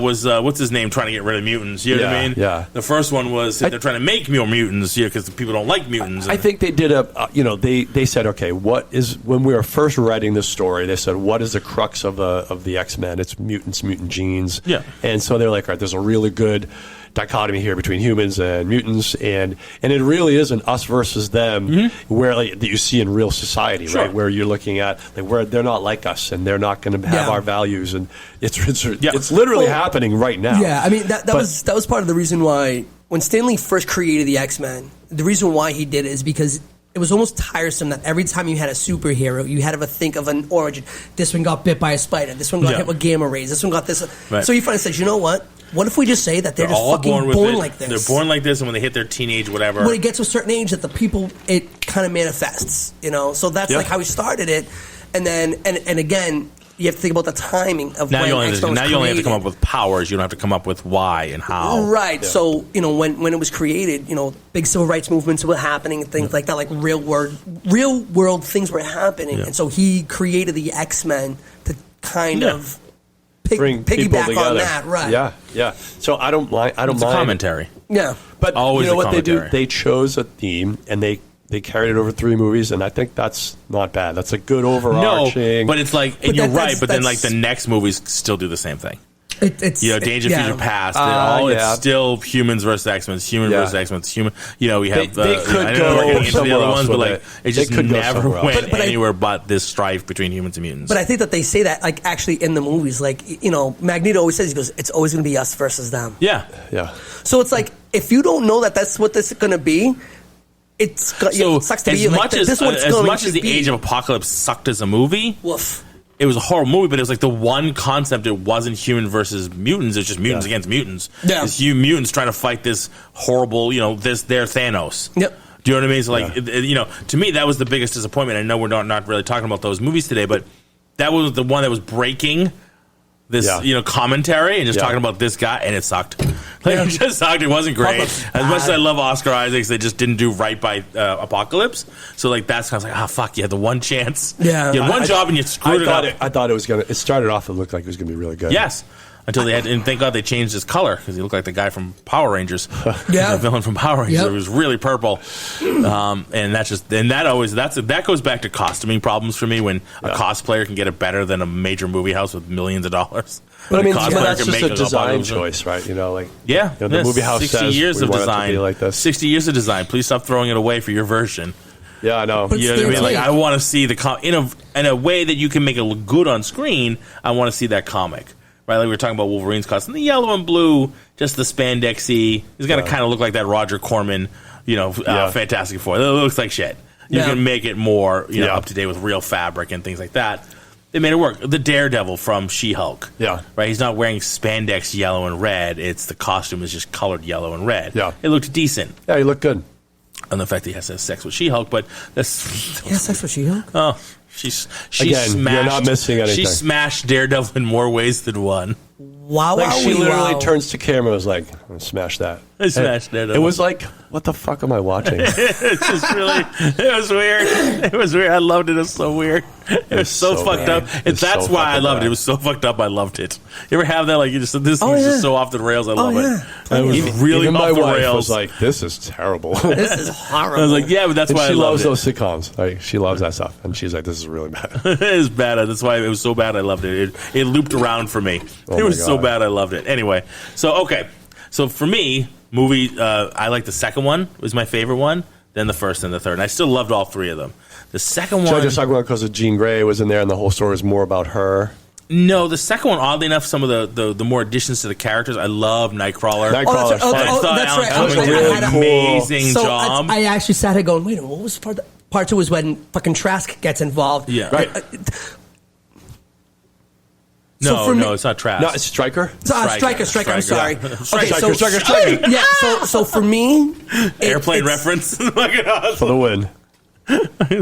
was what's his name trying to get rid of mutants. You know what I mean? Yeah. The first one was they're trying to make more mutants because people don't like mutants. I think they did they said, okay, what is, when we were first writing this story, they said, what is the crux of the X-Men? It's mutants, mutant genes. Yeah. And so they're like, all right, there's a really good dichotomy here between humans and mutants, and it really is an us versus them, where that you see in real society, right? Where you're looking at where they're not like us and they're not going to have our values, and it's literally happening right now. Yeah, I mean that was part of the reason why when Stan Lee first created the X-Men, the reason why he did it is because it was almost tiresome that every time you had a superhero, you had to think of an origin. This one got bit by a spider. This one got hit with gamma rays. This one got this. Right. So he finally said, you know what? What if we just say that they're just fucking born like this? They're born like this, and when they hit their teenage, whatever. When it gets to a certain age, that the people, it kind of manifests, So that's like how he started it. And then, and again, you have to think about the timing of when X-Men was created. You only have to come up with powers. You don't have to come up with why and how. Right. Yeah. So, when it was created, big civil rights movements were happening and things like that, like real world things were happening. Yeah. And so he created the X-Men to kind of bring people piggyback together. on that, right? Yeah. So I don't mind. It's a commentary. Yeah. But Always you know a what they do? commentary. They chose a theme and they carried it over 3 movies, and I think that's not bad. That's a good No, overarching. but it's like, and But you're that- right, but then that's- like the next movies still do the same thing. It's Danger yeah. Future Past. yeah. It's still humans versus X-Men. It's human Yeah. versus X-Men. It's human. We have. They could I know go we're getting into the somewhere other else ones, but with like it. it just They could go never somewhere else. went But anywhere but this strife between humans and mutants. But I think that they say that, like, actually in the movies, like, Magneto always says, he goes, it's always going to be us versus them. yeah. So it's like, if you don't know that that's what this is going to be, it sucks to be you. Like, this is what it's as going much to as the be. Age of Apocalypse sucked as a movie, Woof. it was a horrible movie, but it was like the one concept. It wasn't human versus mutants. It's just mutants against mutants. Yeah. It's mutants trying to fight this horrible, they're Thanos. Yep. Do you know what I mean? So like, to me, that was the biggest disappointment. I know we're not really talking about those movies today, but that was the one that was breaking this, commentary and just talking about this guy, and it sucked. It just sucked. It wasn't great. As much as I love Oscar Isaacs, they just didn't do right by Apocalypse. So like that's kind of like, fuck, you had the one chance. Yeah. You had one job and you screwed it up. I thought it was gonna. It started off. It looked like it was gonna be really good. Yes. Until they had, and thank God they changed his color because he looked like the guy from Power Rangers, Yeah. the villain from Power Rangers. Yep. It was really purple, and that goes back to costuming problems for me when a cosplayer can get it better than a major movie house with millions of dollars. But I mean, cosplayer that's can just make a it design up. choice, right? The Yeah, movie house 60 says years we of want it to design, be like this. 60 years of design. Please stop throwing it away for your version. Yeah, I know. But You know what I mean? it's Like, like- I want to see in a way that you can make it look good on screen. I want to see that comic, right? Like we were talking about Wolverine's costume, the yellow and blue, just the spandexy. He's got to kind of look like that Roger Corman, Fantastic Four. It looks like shit. You can make it more, up to date with real fabric and things like that. They made it work. The Daredevil from She-Hulk. Yeah. Right? He's not wearing spandex yellow and red. It's the costume is just colored yellow and red. Yeah. It looked decent. Yeah, you look good. And the fact that he has to have sex with She-Hulk, but that's... Yeah, sex with She-Hulk? Oh, she Again, smashed... you're not missing anything. She smashed Daredevil in more ways than one. Wow, Like she literally wow. turns to camera and was like, smash that. I smashed Daredevil. It was like, what the fuck am I watching? It's just really... It was weird. It was weird. I loved it. It was so weird. It was so fucked bad. up. And It's that's so why I fucking loved it. bad. It was so fucked up. I loved it. You ever have that? Like, you just this Oh, thing's yeah. just so off the rails. I love yeah. it. It was really Even off my the wife rails. was like, this is terrible. This is horrible. I was like, yeah, but that's And why she I loves loved those sitcoms. Like, she loves that stuff. And she's like, this is really bad. it. It is bad. That's why it was so bad. I loved it. It looped around for me. Oh It my was so God. bad. I loved it. Anyway, so for me, movie. I like the second one was my favorite one. Then the first and the third. And I still loved all three of them. The second Should I one. just talk about because of Jean Grey was in there and the whole story was more about her? No, the second one, oddly enough, some of the more additions to the characters. I love Nightcrawler. Nightcrawler's Oh, fun. I thought that's Alan right. Cumming I did had an a- amazing So job. I actually sat here going, wait a minute, what was part 2 is when fucking Trask gets involved. Yeah. Right. no, for me- it's not Trash. No, it's Striker. Striker. I'm sorry. Yeah. Okay, Striker. Yeah. So for me, Airplane it's- reference. Look at us. For the win.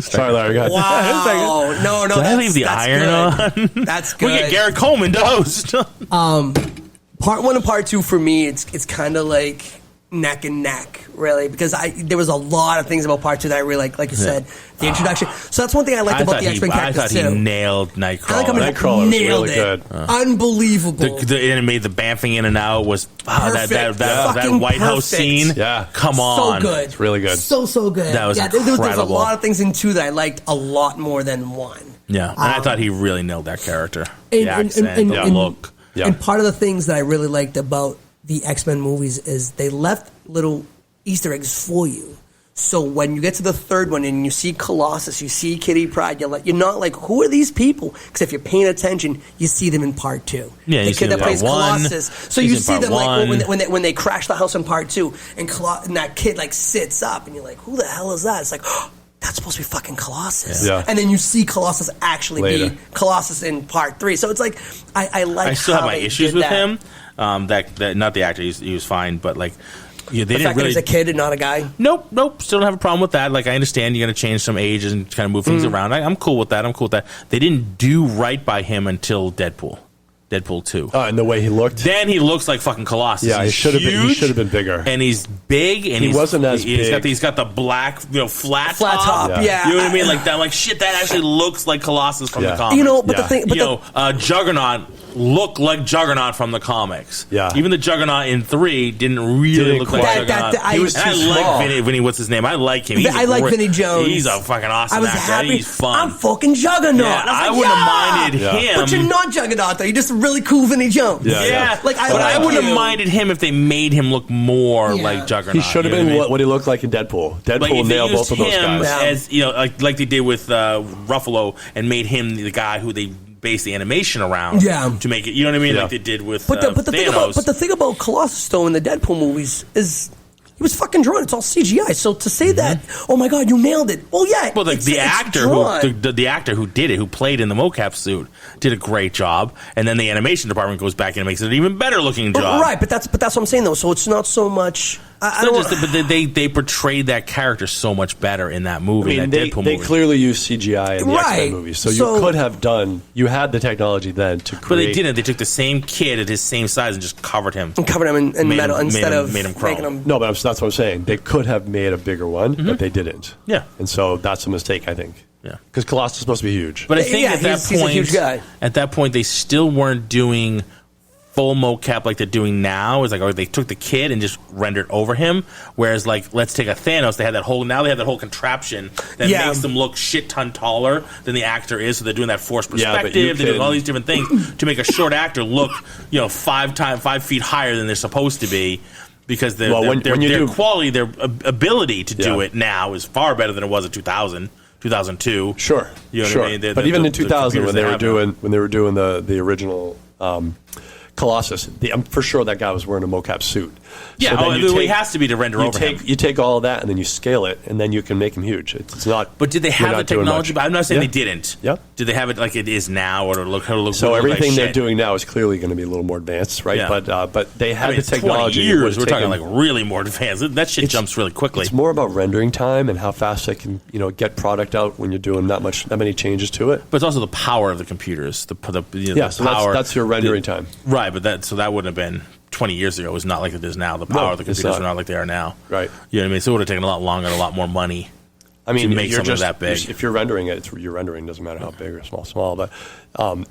Sorry, Larry. Go ahead. Wow. No. Did I leave the that's iron good. on? That's We good. get Garrett Coleman to host. Part 1 and part 2 for me, it's kind of like neck and neck, really, because there was a lot of things about part 2 that I really like you said, the introduction. So that's one thing I liked about the X-Men I characters thought he too. nailed I like how Nightcrawler. Nightcrawler was nailed really it. good. Unbelievable. And it made the bamfing in and out was that Perfect. that White House Perfect. scene. Yeah. Come so on, good. It's really good. So good. That was there's a incredible. lot of things in 2 that I liked a lot more than 1. Yeah, and I thought he really nailed that character. And- The and- accent, and- the and- look. Yeah. And part of the things that I really liked about the X-Men movies is they left little Easter eggs for you. So when you get to the third one and you see Colossus, you see Kitty Pryde, you're not like, who are these people? Because if you're paying attention, you see them in part 2. Yeah, you the see kid them that in plays part 1. Colossus. So He's you in see part them like 1. when they crash the house in part 2, and that kid like sits up, and you're like, who the hell is that? It's like, oh, that's supposed to be fucking Colossus. Yeah. And then you see Colossus actually Later. be Colossus in part 3. So it's like I like. I still have how my they issues did with that. him. That not the actor, he was fine, but like they The didn't fact that really. he's a kid and not a guy. Nope. Still don't have a problem with that. Like I understand you're going to change some ages and kind of move things around. I'm cool with that. They didn't do right by him until Deadpool 2. And the way he looked. Then he looks like fucking Colossus. Yeah, he He's should have been. He huge, should have been bigger. and he's big, and He wasn't as big. He's got the black, flat top. Yeah. You know what I mean? Like that. Like shit. That actually looks like Colossus from Yeah. the comics. You know, but Yeah. the thing, but Juggernaut look like Juggernaut from the comics. Yeah. Even the Juggernaut in 3 didn't really look like Juggernaut. He was too small. I like Vinny. What's his name? I like him. I like Vinny Jones. He's a fucking awesome I was actor. happy. He's fun. I'm fucking Juggernaut. Yeah, I was wouldn't like, have minded him. But you're not Juggernaut, though. You're just a really cool Vinny Jones. Yeah. Like, but I wouldn't have minded him if they made him look more like Juggernaut. He should have been what he looked like in Deadpool. Deadpool nailed both of those guys. As, like they did with Ruffalo and made him the guy who they based the animation around to make it, you know what I mean? Like they did with Thanos. But the thing about Colossus, though, in the Deadpool movies is he was fucking drawn. It's all CGI. So to say that, oh my God, you nailed it. Well, yeah. Well, the actor who did it, who played in the mocap suit, did a great job. And then the animation department goes back and makes it an even better looking job. Right, but that's what I'm saying, though. So it's not so much. But they portrayed that character so much better in that movie. They clearly used CGI in the X-Men movies, so you could have done. You had the technology then to create. But they didn't. They took the same kid at his same size and just covered him. In metal instead of made him chrome. making him. No, but that's what I'm saying. They could have made a bigger one, but they didn't. Yeah, and so that's a mistake, I think. Yeah, because Colossus is supposed to be huge. But I think at that point, he's a huge guy. At that point, they still weren't doing full mocap like they're doing now. Is like, they took the kid and just rendered over him. Whereas, like, let's take a Thanos. They have that whole contraption that makes them look shit ton taller than the actor is. So they're doing that forced perspective. They're doing all these different things to make a short actor look, 5 feet higher than they're supposed to be. Because their quality, their ability to do it now is far better than it was in 2000. 2002. Sure. You know what I mean? But even in 2000 when they were doing the original Colossus, I'm for sure that guy was wearing a mocap suit. Yeah, so he has to be to render over him. You take all of that and then you scale it, and then you can make him huge. It's not. But did they have the technology? I'm not saying they didn't. Yeah. Did they have it like it is now, or look how it looks? So everything they're doing now is clearly going to be a little more advanced, right? Yeah. But they had the technology. 20 years, we're talking like really more advanced. That shit jumps really quickly. It's more about rendering time and how fast they can get product out when you're doing that many changes to it. But it's also the power of the computers. The so power. That's your rendering time. Right, but that wouldn't have been 20 years ago. It was not like it is now. The power of the computers are not like they are now. Right. You know what I mean? So it would have taken a lot longer and a lot more money. I mean, to make something that big. If you're rendering it, you're rendering. Doesn't matter how big or small. But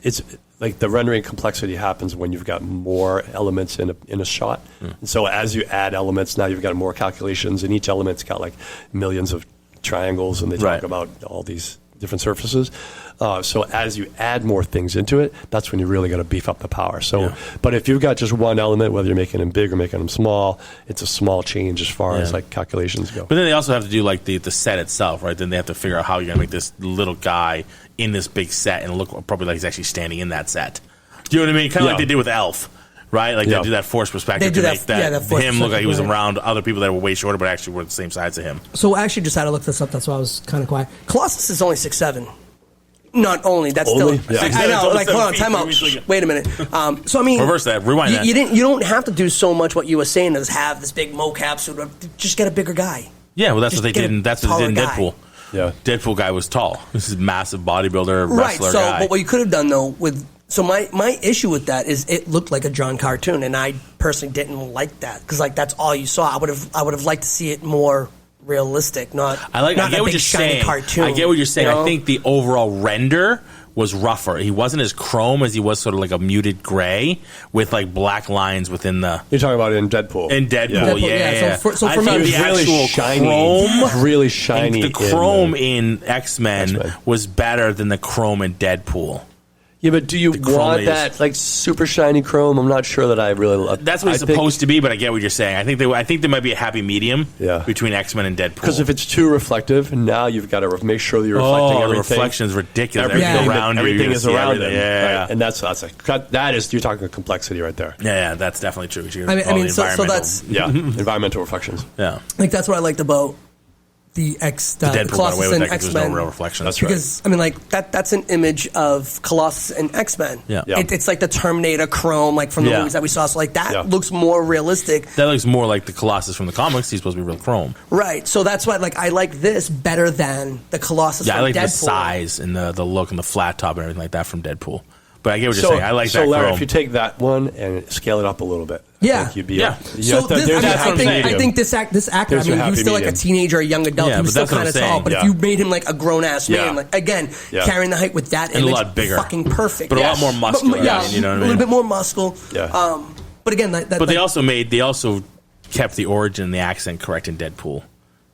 it's like the rendering complexity happens when you've got more elements in a shot. And so as you add elements, now you've got more calculations, and each element's got like millions of triangles, and they talk about all these different surfaces. So as you add more things into it, that's when you really got to beef up the power. So, but if you've got just one element, whether you're making them big or making them small, it's a small change as far as like calculations go. But then they also have to do like the set itself, right? Then they have to figure out how you're going to make this little guy in this big set and look probably like he's actually standing in that set. Do you know what I mean? Kind of like they did with Elf. Right? Like they do that forced perspective to make him look like he was around other people that were way shorter but actually were the same size as him. So I actually just had to look this up. That's why I was kind of quiet. Colossus is only 6'7". Not only. That's only? still. Yeah. I know. Like, hold on. Time out. Wait a minute. So I mean, reverse that. Rewind that. You don't have to do so much. What you were saying is have this big mocap suit. Just get a bigger guy. Yeah. Well, that's what they did. That's what they did in Deadpool. Yeah. Deadpool guy was tall. This is a massive bodybuilder wrestler guy. Right. So, but what you could have done though with. So my issue with that is it looked like a John cartoon, and I personally didn't like that because like that's all you saw. I would have liked to see it more realistic, not. I get what you're saying. Cartoon, I get what you're saying. I think the overall render was rougher. He wasn't as chrome as he was sort of like a muted gray with like black lines within the. You're talking about in Deadpool. In Deadpool, yeah. So for me, the actual chrome, really shiny. The chrome in X-Men was better than the chrome in Deadpool. Yeah, but do you want that like super shiny chrome? I'm not sure that I really love. That's what it's supposed to be, but I get what you're saying. I think there might be a happy medium between X-Men and Deadpool. Because if it's too reflective, now you've got to make sure that you're reflecting everything. The reflection is ridiculous. Everything is around them. Yeah, right? And that's you're talking complexity right there. Yeah, that's definitely true. I mean, so that's environmental reflections. Yeah, like that's what I liked about the Deadpool Colossus and X-Men. There's no real reflection. That's right. Because I mean, like that's an image of Colossus and X-Men. Yeah. It's like the Terminator chrome, like from the movies that we saw. So like that looks more realistic. That looks more like the Colossus from the comics. He's supposed to be real chrome. Right. So that's why I like this better than the Colossus. Yeah, from I like Deadpool. the size and the look and the flat top and everything like that from Deadpool. But I get what you're saying. I like that. So, Larry, Chrome. if you take that one and scale it up a little bit, Yeah. I think you'd be Yeah. So I think this actor, There's your he was happy still like a medium. teenager, a young adult. Yeah, He was but still that's what kind I'm of tall. saying. But if you made him like a grown ass man, Yeah. like again, Yeah. carrying the height with that And a image, lot bigger. fucking perfect. But a lot more muscular, yeah, you know what I a mean? little bit more muscle. Yeah. But again, But they also kept the origin and the accent correct in Deadpool.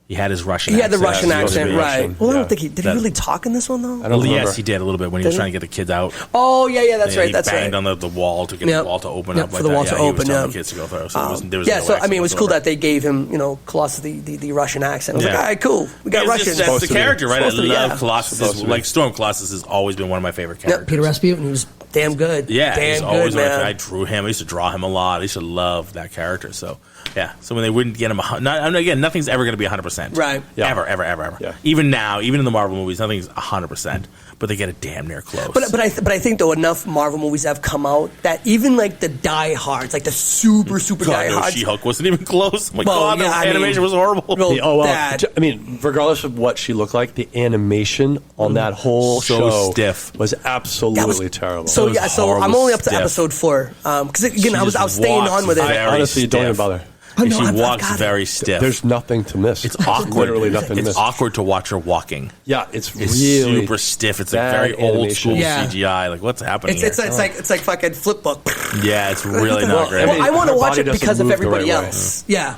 He had his Russian he accent. had the Russian Yeah, accent, Russian. right? Well, I Yeah. don't think did he really talk in this one though? I don't remember. Yes, he did a little bit when he was Did he? trying to get the kids out. Oh yeah, that's right. He That's banged right. on the wall to get Yep. the wall to open Yep, up. for like the that. wall to He was open, telling yeah. the kids to go through. So there was Yeah, no so I accent mean, it was cool whatsoever. that they gave him, Colossus the Russian accent. I was like, Yeah. all right, cool, we got It's Russians. just, that's Supposed the to be. character, right? I Supposed to be, love yeah. Colossus. Supposed to be. Like Storm Colossus has always been one of my favorite characters. Yep, Peter Rasputin, he was damn good. Yeah, damn he's good, always man. I drew him. I used to draw him a lot. I used to love that character. So yeah, so when they wouldn't get him, again, nothing's ever going to be 100%, Right. Yeah. Ever. Yeah. Even now, even in the Marvel movies, nothing's 100%, but they get it damn near close. But I think though enough Marvel movies have come out that even like the diehards, like the super God, no, diehards, She-Hulk wasn't even close. Oh my Well, God, yeah, the I mean, animation was horrible. well, Oh well, that- I mean, regardless of what she looked like, the animation on that whole So show stiff. was absolutely that was terrible. So was yeah, so horrible I'm only up to stiff. episode 4 because again She I was just staying walks on with it. very honestly, don't even stiff. bother. Oh, And no, she I've walks got it. very stiff. There's nothing to miss. It's awkward. Literally nothing to It's miss. awkward to watch her walking. Yeah, it's It's really super stiff. It's like bad very old animation. school Yeah. CGI. Like what's happening It's here? it's like fucking flip book. Yeah, it's really not great. Well, I want to her watch body it doesn't because of move the everybody right way. else. Yeah.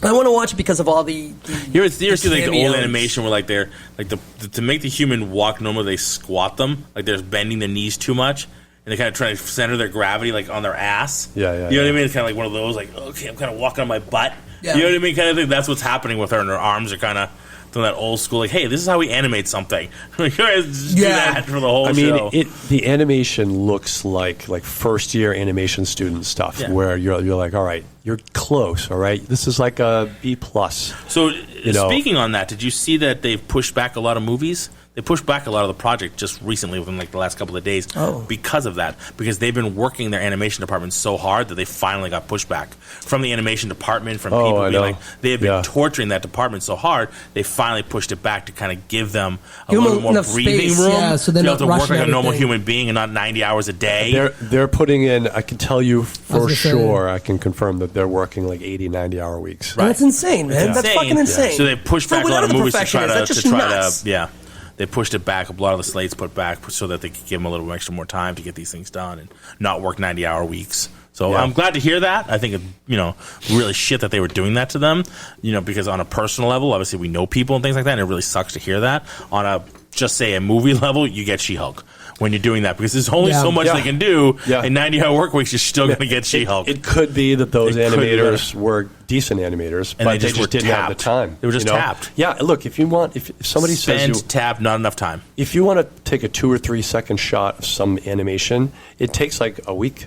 I want to watch it because of all the You ever see like the cameos. old animation where like they're like to make the human walk normal, they squat them, like they're bending their knees too much, and they kind of try to center their gravity like on their ass. Yeah, You know what I mean? It's kind of like one of those like, okay, I'm kind of walking on my butt. Yeah. You know what I mean? Kind of thing. That's what's happening with her, and her arms are kind of doing that old school like, hey, this is how we animate something. You guys just do Yeah. that for the whole I mean, show. the animation looks like first year animation student stuff, Yeah. where you're like, all right, you're close, all right. This is like a B+. So, know. speaking on that, did you see that they've pushed back a lot of movies? They pushed back a lot of the project just recently within like the last couple of days because of that. Because they've been working their animation department so hard that they finally got pushback from the animation department, from people I being know. like, they have been Yeah. torturing that department so hard, they finally pushed it back to kind of give them a Give them little more enough breathing space, room yeah, so to they're be not able to work rushing like a normal everything. human being and not 90 hours a day. They're putting in, I can tell you for gonna say- sure, I can confirm that they're working like 80, 90-hour weeks. That's insane, man. That's fucking insane. So they pushed For back a lot of whatever the movies to profession try is, to, that's just nuts. yeah. They pushed it back. A lot of the slates put back so that they could give them a little extra more time to get these things done and not work 90-hour weeks. So Yeah. I'm glad to hear that. I think it, really shit that they were doing that to them. Because on a personal level, obviously we know people and things like that, and it really sucks to hear that. On a just say a movie level, you get She-Hulk when you're doing that because there's only Yeah. so much Yeah. they can do. Yeah. In 90-hour work weeks, you're still going to get She-Hulk. It could be that those It could be animators were decent animators, And but they just were didn't have the tapped. time. They were just tapped. Yeah, look, if somebody says Spend, tap, not enough time. if you want to take a 2 or 3 second shot of some animation, it takes like a week.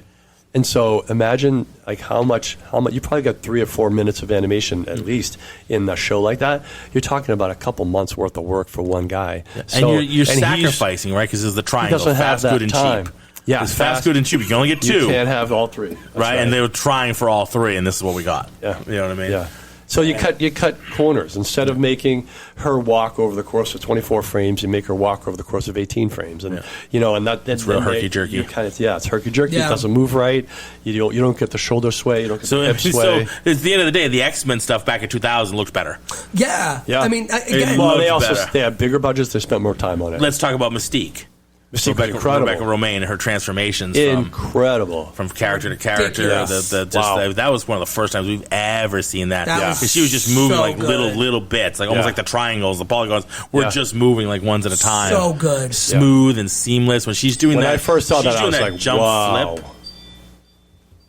And so imagine like how much you probably got 3 or 4 minutes of animation at least in a show like that. You're talking about a couple months worth of work for one guy. And you're he's- sacrificing, right? Because there's the triangle, doesn't have fast, that good, and time. cheap. Yeah, It's fast, good, and cheap. You can only get two, You can't have all 3. That's right? And they were trying for all 3, and this is what we got. Yeah. You know what I mean? Yeah. So you cut corners. Instead of making her walk over the course of 24 frames, you make her walk over the course of 18 frames, and and that's real herky-jerky. It's herky-jerky. Yeah. It doesn't move right. You don't get the shoulder sway. You don't get So, the hip sway. at the end of the day, the X-Men stuff back in 2000 looked better. Yeah. Yeah. I mean, again, Well, they Looked also better. they have bigger budgets. They spent more time on it. Let's talk about Mystique. Mystique was incredible. Rebecca Romijn and her transformations Incredible. from character to character. Ridiculous. Wow. That was one of the first times we've ever seen that. That was Because she was just moving so like good. little bits, like almost Yeah. like the triangles, the polygons. We're Yeah. just moving like ones at a time. So good. Smooth and seamless. When she's doing When that, I first saw she's that, I doing was like, jump wow. flip.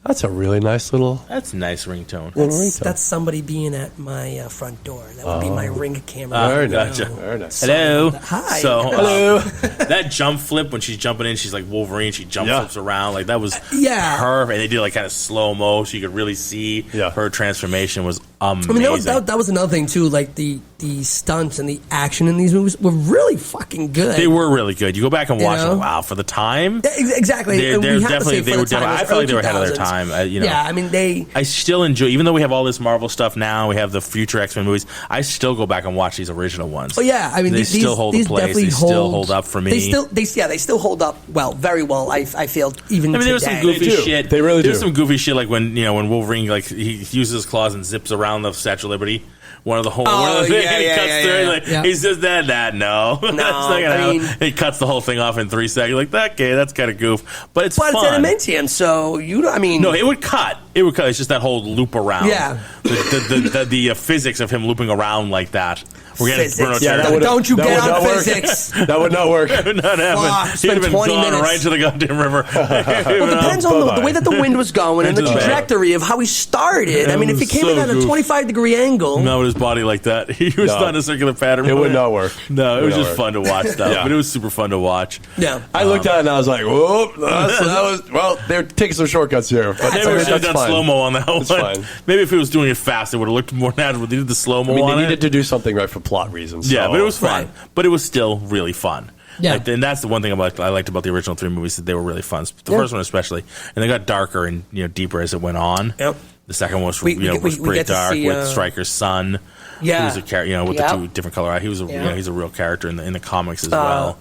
That's a really nice little. That's a nice ringtone. That's somebody being at my front door. That would be my ring camera. Very You nice. know. Very nice. Hello. Hi. So Hello. that jump flip when she's jumping in, she's like Wolverine. She jump Yeah. flips around like that was Yeah. perfect. And they did like kind of slow mo, so you could really see Yeah. her transformation was amazing. I mean, that was another thing too. Like the stunts and the action in these movies were really fucking good. They were really good. You go back and watch know? them. Wow, for the time, exactly. They were definitely. I felt like they were ahead of their 2000s. time. Yeah, I mean I still enjoy, even though we have all this Marvel stuff now. We have the future X-Men movies. I still go back and watch these original ones. Oh yeah, I mean they still hold a place. They still hold up for me. They still hold up very well. I feel even. I mean, there was some goofy shit. They really do. There's some goofy shit, like when Wolverine, like he uses his claws and zips around the Statue of Liberty. One of the things he cuts through. He says that no, that's not gonna happen. He cuts the whole thing off in 3 seconds. Like, okay, that's kind of goof, but it's fun. It's adamantium, so no, it would cut. It's just that whole loop around. Yeah, the physics of him looping around like that. We're getting don't you get on physics? That would not work. That would not happen. He'd have been 20 gone minutes right to the goddamn river. Well, it depends on the way that the wind was going and the trajectory of how he started. I mean, if he came in at a 25-degree angle, not with his body like that. He was not in a circular pattern. It would not work. No, it was just fun to watch stuff. But it was super fun to watch. Yeah, I looked at it and I was like, "Whoa, they're taking some shortcuts here." But maybe we should have done slow mo on that one. Fine. Maybe if he was doing it fast, it would have looked more natural. They did the slow mo. They needed to do something right for plot reasons. Yeah, but it was fun. But it was still really fun. Yeah, and that's the one thing I liked about the original 3 movies, that they were really fun. The first one especially, and they got darker and deeper as it went on. Yep. The second one was pretty dark with Stryker's son. Yeah, who was a character, with the 2 different color eyes. He was he's a real character in the comics as well.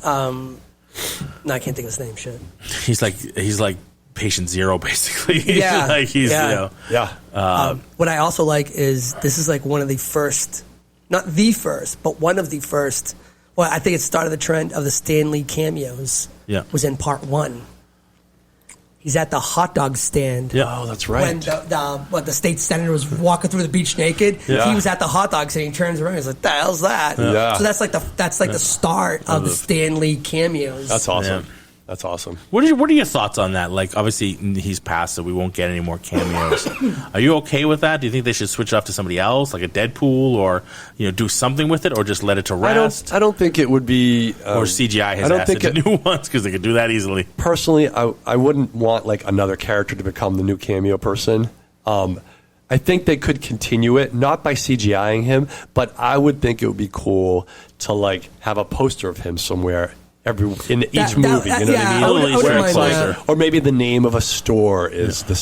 No, I can't think of his name. Shit. He's like Patient Zero, basically. Yeah. What I also like is this is like one of the first, not the first, but one of the first. Well, I think it started the trend of the Stan Lee cameos. Yeah, was in part 1. He's at the hot dog stand. Yeah, oh, that's right. When the state senator was walking through the beach naked, he was at the hot dog stand. He turns around, he's like, "The hell's that?" Yeah. So that's like the start of the Stan Lee cameos. That's awesome. Yeah. That's awesome. What are your thoughts on that? Like, obviously, he's passed, so we won't get any more cameos. Are you okay with that? Do you think they should switch it off to somebody else, like a Deadpool, or do something with it, or just let it to rest? I don't think it would be... or CGI his ass into new ones, because they could do that easily. Personally, I wouldn't want like another character to become the new cameo person. I think they could continue it, not by CGIing him, but I would think it would be cool to like have a poster of him somewhere in each movie, you know what I mean? Or maybe the name of a store is the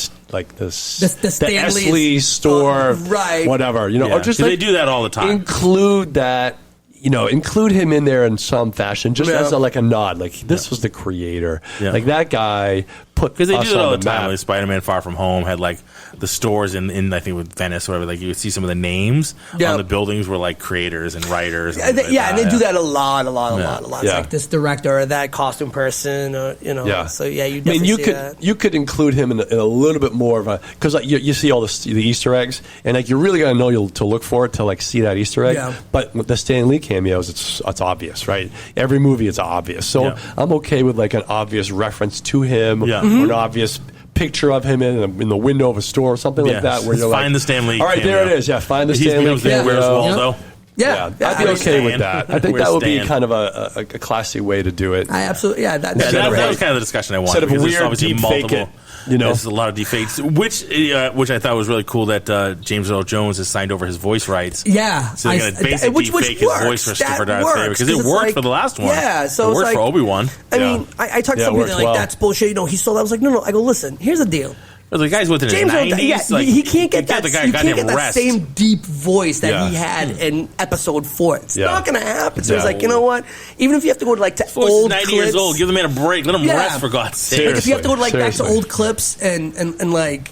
Stan Lee store, right? Whatever, or just they do that all the time. Include that. Include him in there in some fashion, just as a nod. Like, this was the creator. Yeah. Like, that guy put because they do it all the time. Map. Like Spider-Man Far From Home had, like, the stores in I think, with Venice or whatever. Like, you would see some of the names on the buildings were, like, creators and writers. And and they do that a lot. Yeah. It's like this director or that costume person, or, Yeah. So, yeah, you definitely see that. You could include him in a little bit more of a... Because you see all the Easter eggs, and, like, you're really going to know to look for it to, like, see that Easter egg. Yeah. But with the Stan Lee cameos, it's obvious, right? Every movie, it's obvious. So I'm okay with, like, an obvious reference to him, or an obvious picture of him in the window of a store or something like that. Where you're find the Stan Lee. All right, cameo. there it is. Yeah, find the Stan Lee. Where's Waldo? Yeah, I'd be okay with that. I think that would be kind of a classy way to do it. I absolutely, that was kind of the discussion I wanted. Instead of weird, obviously multiple. There's a lot of deepfakes, which I thought was really cool that James Earl Jones has signed over his voice rights. Yeah, so they're going to basically deepfake his voice for Darth Vader because it worked for the last one. Yeah, so it worked for Obi-Wan. I mean, I talked to somebody like that's bullshit. He saw that. I was like, no. I go, listen. Here's the deal. The guy's within his 90s. He can't get that same deep voice that he had in Episode 4. It's not going to happen. So it's like, you know what? Even if you have to go to old 90 clips, years old, give the man a break. Let him rest, for God's sake. Like if you have to go back to old clips and like,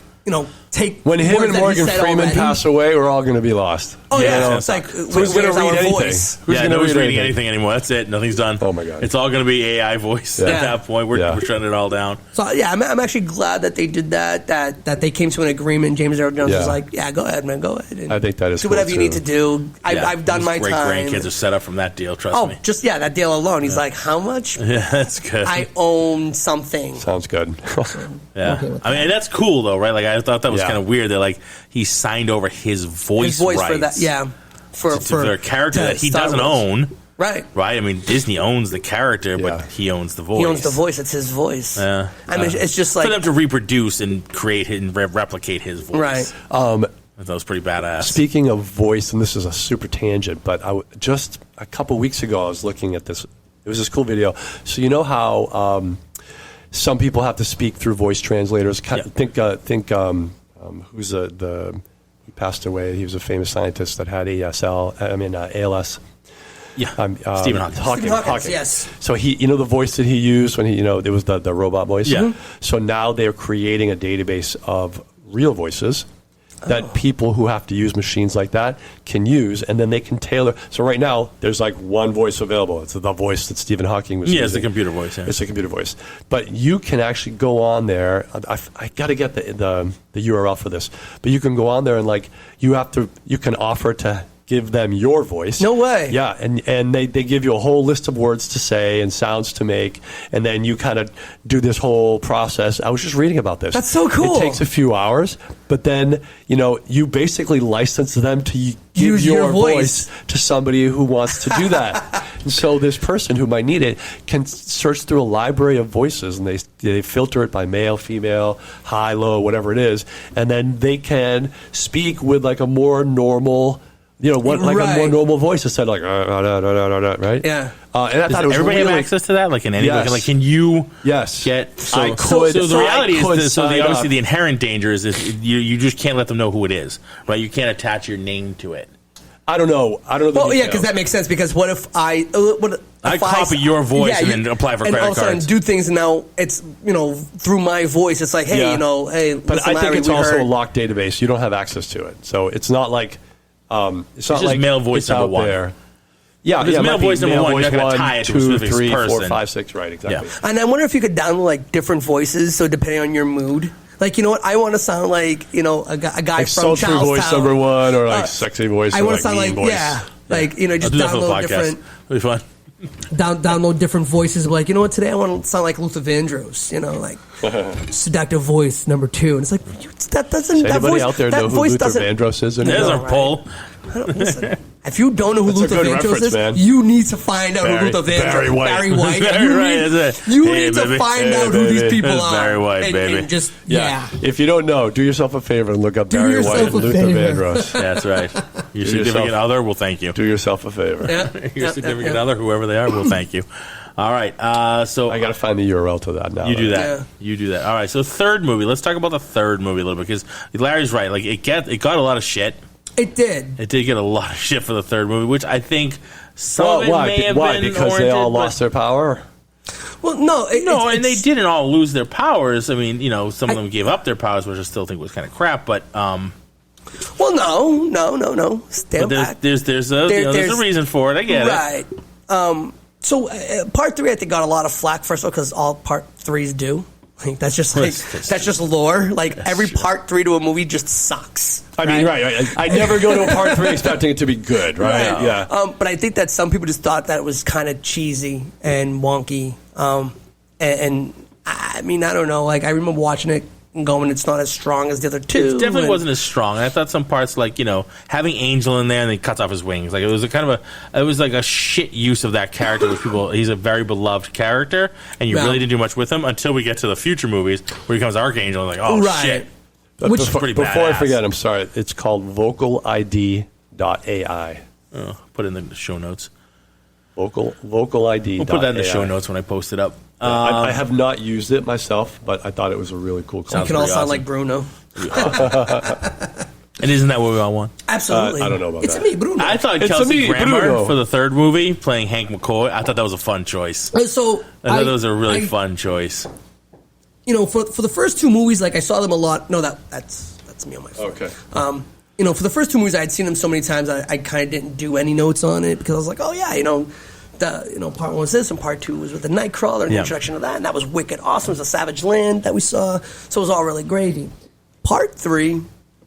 take when him and Morgan Freeman pass away, we're all going to be lost. Oh yeah, it's like who's going to read anything? Who's reading anything anymore? That's it. Nothing's done. Oh my God, it's all going to be AI voice at that point. We're shutting it all down. So yeah, I'm actually glad that they did that. That they came to an agreement. James Earl Jones was like, "Yeah, go ahead, man, go ahead. And I think that is do whatever you need to do. I've done my time. Grandkids are set up from that deal. Trust me. Just that deal alone. He's like, how much? Yeah, that's good. I own something. Sounds good. Yeah, I mean that's cool though, right? Like I thought that was kind of weird. That like he signed over his voice rights for that. Yeah. For their character that he doesn't own. Right. I mean, Disney owns the character, but he owns the voice. He owns the voice. It's his voice. Yeah. I mean, it's just like... for them to reproduce and create and replicate his voice. Right. That was pretty badass. Speaking of voice, and this is a super tangent, but just a couple weeks ago I was looking at this. It was this cool video. So you know how some people have to speak through voice translators? Think who's he passed away. He was a famous scientist that had ALS. Yeah, Stephen Hawking. Hawking, yes. So he, the voice that he used when there was the robot voice. Yeah. So now they're creating a database of real voices that people who have to use machines like that can use, and then they can tailor. So right now, there's like one voice available. It's the voice that Stephen Hawking was using. It's the computer voice. Yeah. It's a computer voice. But you can actually go on there. I got to get the URL for this. But you can go on there and you can offer to give them your voice. No way. Yeah, and they give you a whole list of words to say and sounds to make, and then you kind of do this whole process. I was just reading about this. That's so cool. It takes a few hours, but then, you basically license them to give your voice to somebody who wants to do that. And so this person who might need it can search through a library of voices, and they filter it by male, female, high, low, whatever it is, and then they can speak with a more normal a more normal voice instead of right? Yeah. And I thought it was everybody have access to that? Like in any can you get? So I could. So the reality is, obviously the inherent danger is you just can't let them know who it is, right? You can't attach your name to it. I don't know. Well, yeah, because that makes sense. Because what if I copy your voice and then apply for credit cards? And also do things, and now it's through my voice. It's like, hey, hey. But I think it's also a locked database. You don't have access to it, so it's not like. It's not just male voice number one. There. Yeah, male voice number one. You're not going to tie it to a specific 2, 3, person. 4, 5, 6. Right, exactly. Yeah. And I wonder if you could download different voices, so depending on your mood. Like, what? I want to sound like, a guy from Charlestown. Voice number one, or sexy voice. I want to sound voice. Just download different. It'll be fun. Download different voices. Like, what? Today I want to sound like Luther Vandross. Seductive voice number 2. And it's like that doesn't. Does that anybody voice, out there that know who voice Luther doesn't. Vandross is? There's our poll. Listen, if you don't know who Luther Vandross is, man. you need to find out who Luther Vandross is. Barry White. You need to find out who these people are. Barry White, baby. And just, If you don't know, do yourself a favor and look up Barry White and Luther Vandross. That's right. Your significant other will thank you. Do yourself a favor. Your significant other, whoever they are, will thank you. All right. So I got to find the URL to that now. You do that. Yeah. You do that. All right. So third movie. Let's talk about the third movie a little bit, because Larry's right. It got a lot of shit. It did. It did get a lot of shit for the third movie, which I think some of it may have been because warranted, they all lost their power? Well, no. And they didn't all lose their powers. I mean, some of them gave up their powers, which I still think was kind of crap. But well, no. Stand back. There's a reason for it. I get it. Right. So part 3, I think, got a lot of flack first of all because all part 3s do. That's just lore. Every part 3 to a movie just sucks. I mean, right. I never go to a part 3 expecting it to to be good, right? Right. Yeah. But I think that some people just thought that it was kind of cheesy and wonky. And I mean, I don't know. I remember watching it and going, it's not as strong as the other 2. It definitely wasn't as strong. I thought some parts, having Angel in there and he cuts off his wings. It was a shit use of that character. He's a very beloved character, and you really didn't do much with him until we get to the future movies where he becomes Archangel and shit. Which is pretty badass. Before I forget, I'm sorry, it's called vocalid.ai. Oh, put it in the show notes. Vocalid.ai. We'll put that in the show notes when I post it up. I have not used it myself, but I thought it was a really cool concept. You can all sound like Bruno. And isn't that what we all want? Absolutely. I don't know about that. It's me, Bruno. I thought Kelsey Grammer for the third movie playing Hank McCoy. I thought that was a fun choice. So I thought that was a really fun choice. For the first 2 movies, I saw them a lot. No, that's me on my phone. Okay. For the first 2 movies, I had seen them so many times, I kind of didn't do any notes on it because I was like, oh yeah, part 1 was this, and part 2 was with the Nightcrawler and the introduction of that, and that was wicked awesome. It was a Savage Land that we saw, so it was all really gravy. Part 3,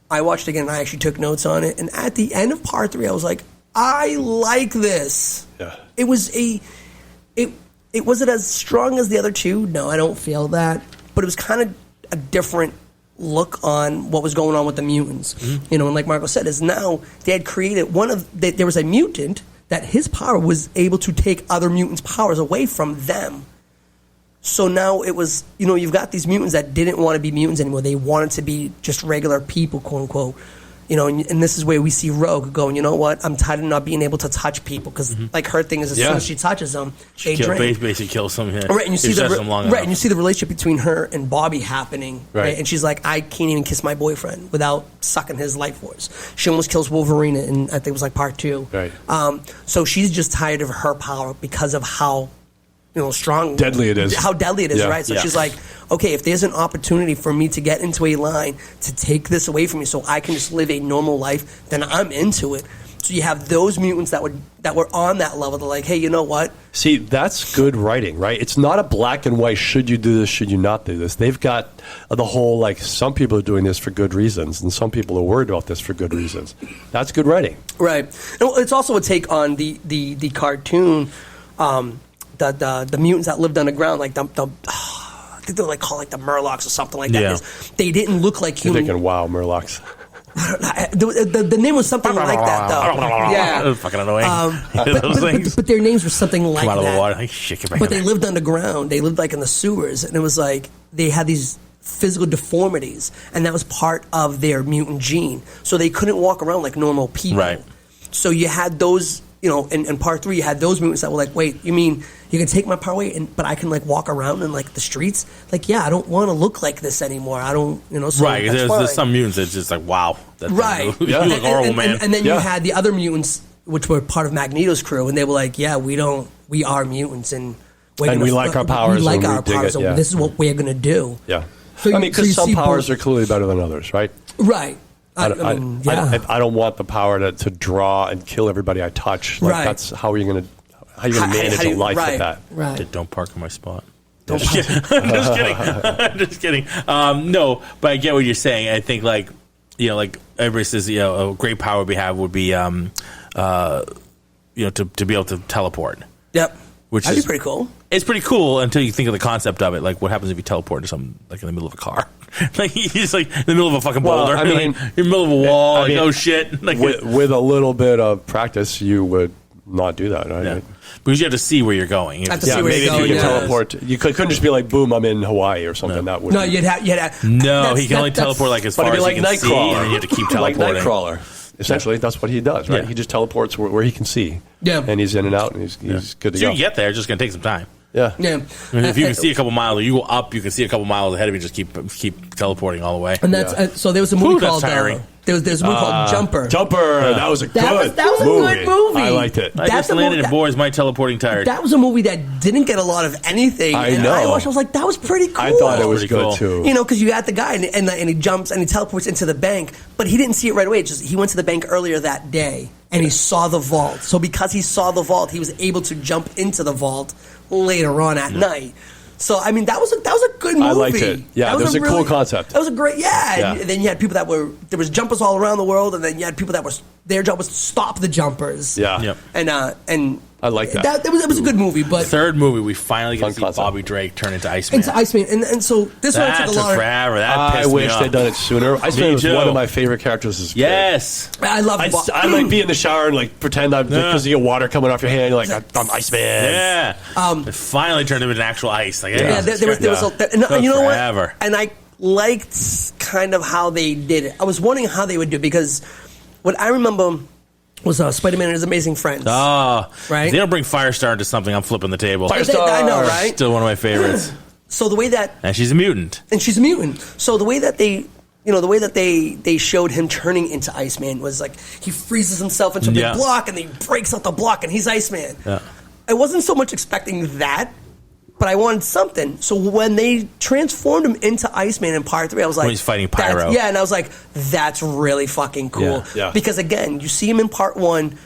I watched again, and I actually took notes on it, and at the end of part 3, I was like, I like this. Yeah. It was was it as strong as the other 2? No, I don't feel that, but it was kind of a different look on what was going on with the mutants. Mm-hmm. And like Marco said, is now they had created there was a mutant that his power was able to take other mutants' powers away from them. So now it was, you've got these mutants that didn't want to be mutants anymore. They wanted to be just regular people, quote unquote. and this is where we see Rogue going, you know what? I'm tired of not being able to touch people because, like, her thing is as soon as she touches them, they drink. Basically kills them. Yeah. Right, and you see and you see the relationship between her and Bobby happening. Right, and she's like, I can't even kiss my boyfriend without sucking his life force. She almost kills Wolverine in, I think it was like part 2. Right. So she's just tired of her power because of how strong, deadly it is. How deadly it is, right? So she's like, okay, if there's an opportunity for me to get into a line to take this away from me, so I can just live a normal life, then I'm into it. So you have those mutants that were on that level. They're like, hey, you know what? See, that's good writing, right? It's not a black and white. Should you do this? Should you not do this? They've got the whole some people are doing this for good reasons, and some people are worried about this for good reasons. That's good writing, right? And it's also a take on the cartoon. The mutants that lived underground, like I think they're called the Murlocs or something like that. Yeah. They didn't look like human. You're thinking, wow, Murlocs. The name was something like that, though. Yeah, that was fucking annoying. But their names were something like Come out that. of the water, like shit. But they lived underground. They lived in the sewers, and it was like they had these physical deformities, and that was part of their mutant gene. So they couldn't walk around like normal people. Right. So you had those. In part 3, you had those mutants that were like, wait, you mean you can take my power away, but I can walk around in the streets? Yeah, I don't want to look like this anymore. I don't, so right. There's some mutants that's just wow. Right. You look horrible, man. And then you had the other mutants, which were part of Magneto's crew, and they were like, yeah, we are mutants, and we like our powers. We like our powers, and this is what we're going to do. Yeah. So, because some powers are clearly better than others, right? Right. I don't want the power to draw and kill everybody I touch. That's how are you going to manage a life like that? Right. Don't park in my spot. I'm just kidding. I'm just kidding. No, but I get what you're saying. I think everybody says a great power we have would be to be able to teleport. Yep. That'd be pretty cool. It's pretty cool until you think of the concept of it. What happens if you teleport to something in the middle of a car? He's in the middle of a fucking boulder. I mean, in the middle of a wall. Oh shit! With a little bit of practice, you would not do that, right? Yeah. Because you have to see where you're going. You have to see where you're going. You can teleport. You couldn't just be like, boom, I'm in Hawaii or something. That would. No, you'd have. No, he can only teleport as far as he can see, and then you have to keep teleporting. Like Nightcrawler. Essentially, that's what he does, right? Yeah. He just teleports where he can see. Yeah. And he's in and out, and he's good to go. So you can get there. It's just going to take some time. Yeah. If you can see a couple miles, or you go up, you can see a couple miles ahead of you. Just keep teleporting all the way. And that's so. There was a movie called there's a movie called Jumper. That was a good movie. I liked it. I just landed, and boy, is my teleporting tired. That was a movie that didn't get a lot of anything. I know. I watched. I was like, that was pretty cool. I thought it was good too. Because you got the guy, and he jumps and he teleports into the bank, but he didn't see it right away. He went to the bank earlier that day, and he saw the vault. So because he saw the vault, he was able to jump into the vault later on at night. So that was a good movie. I liked it. Yeah, it was a cool concept. That was a great And then you had people there was jumpers all around the world, and then you had people their job was to stop the jumpers. Yeah. Yep. And I like that. It was a good movie, but third movie we finally get to see Bobby Drake turn into Iceman. And so this one took a lot forever. That I pissed me wish off. they'd done it sooner. Iceman was one of my favorite characters as a kid. Yes. I love I might be in the shower and pretend I'm because you get water coming off your hand. You're like, I'm Iceman. Yeah. It finally turned him into actual ice. There was you know what? And I liked kind of how they did it. I was wondering how they would do it because what I remember was Spider-Man and His Amazing Friends. Oh, right. If they don't bring Firestar into something, I'm flipping the table. Firestar, I know, right? Still one of my favorites. So the way that and she's a mutant. So the way that they showed him turning into Iceman was he freezes himself into a big block and he breaks out the block and he's Iceman. Yeah. I wasn't so much expecting that, but I wanted something. So when they transformed him into Iceman in part 3, I was like, when he's fighting Pyro. And I was like, that's really fucking cool. Yeah. Because again, you see him in part 1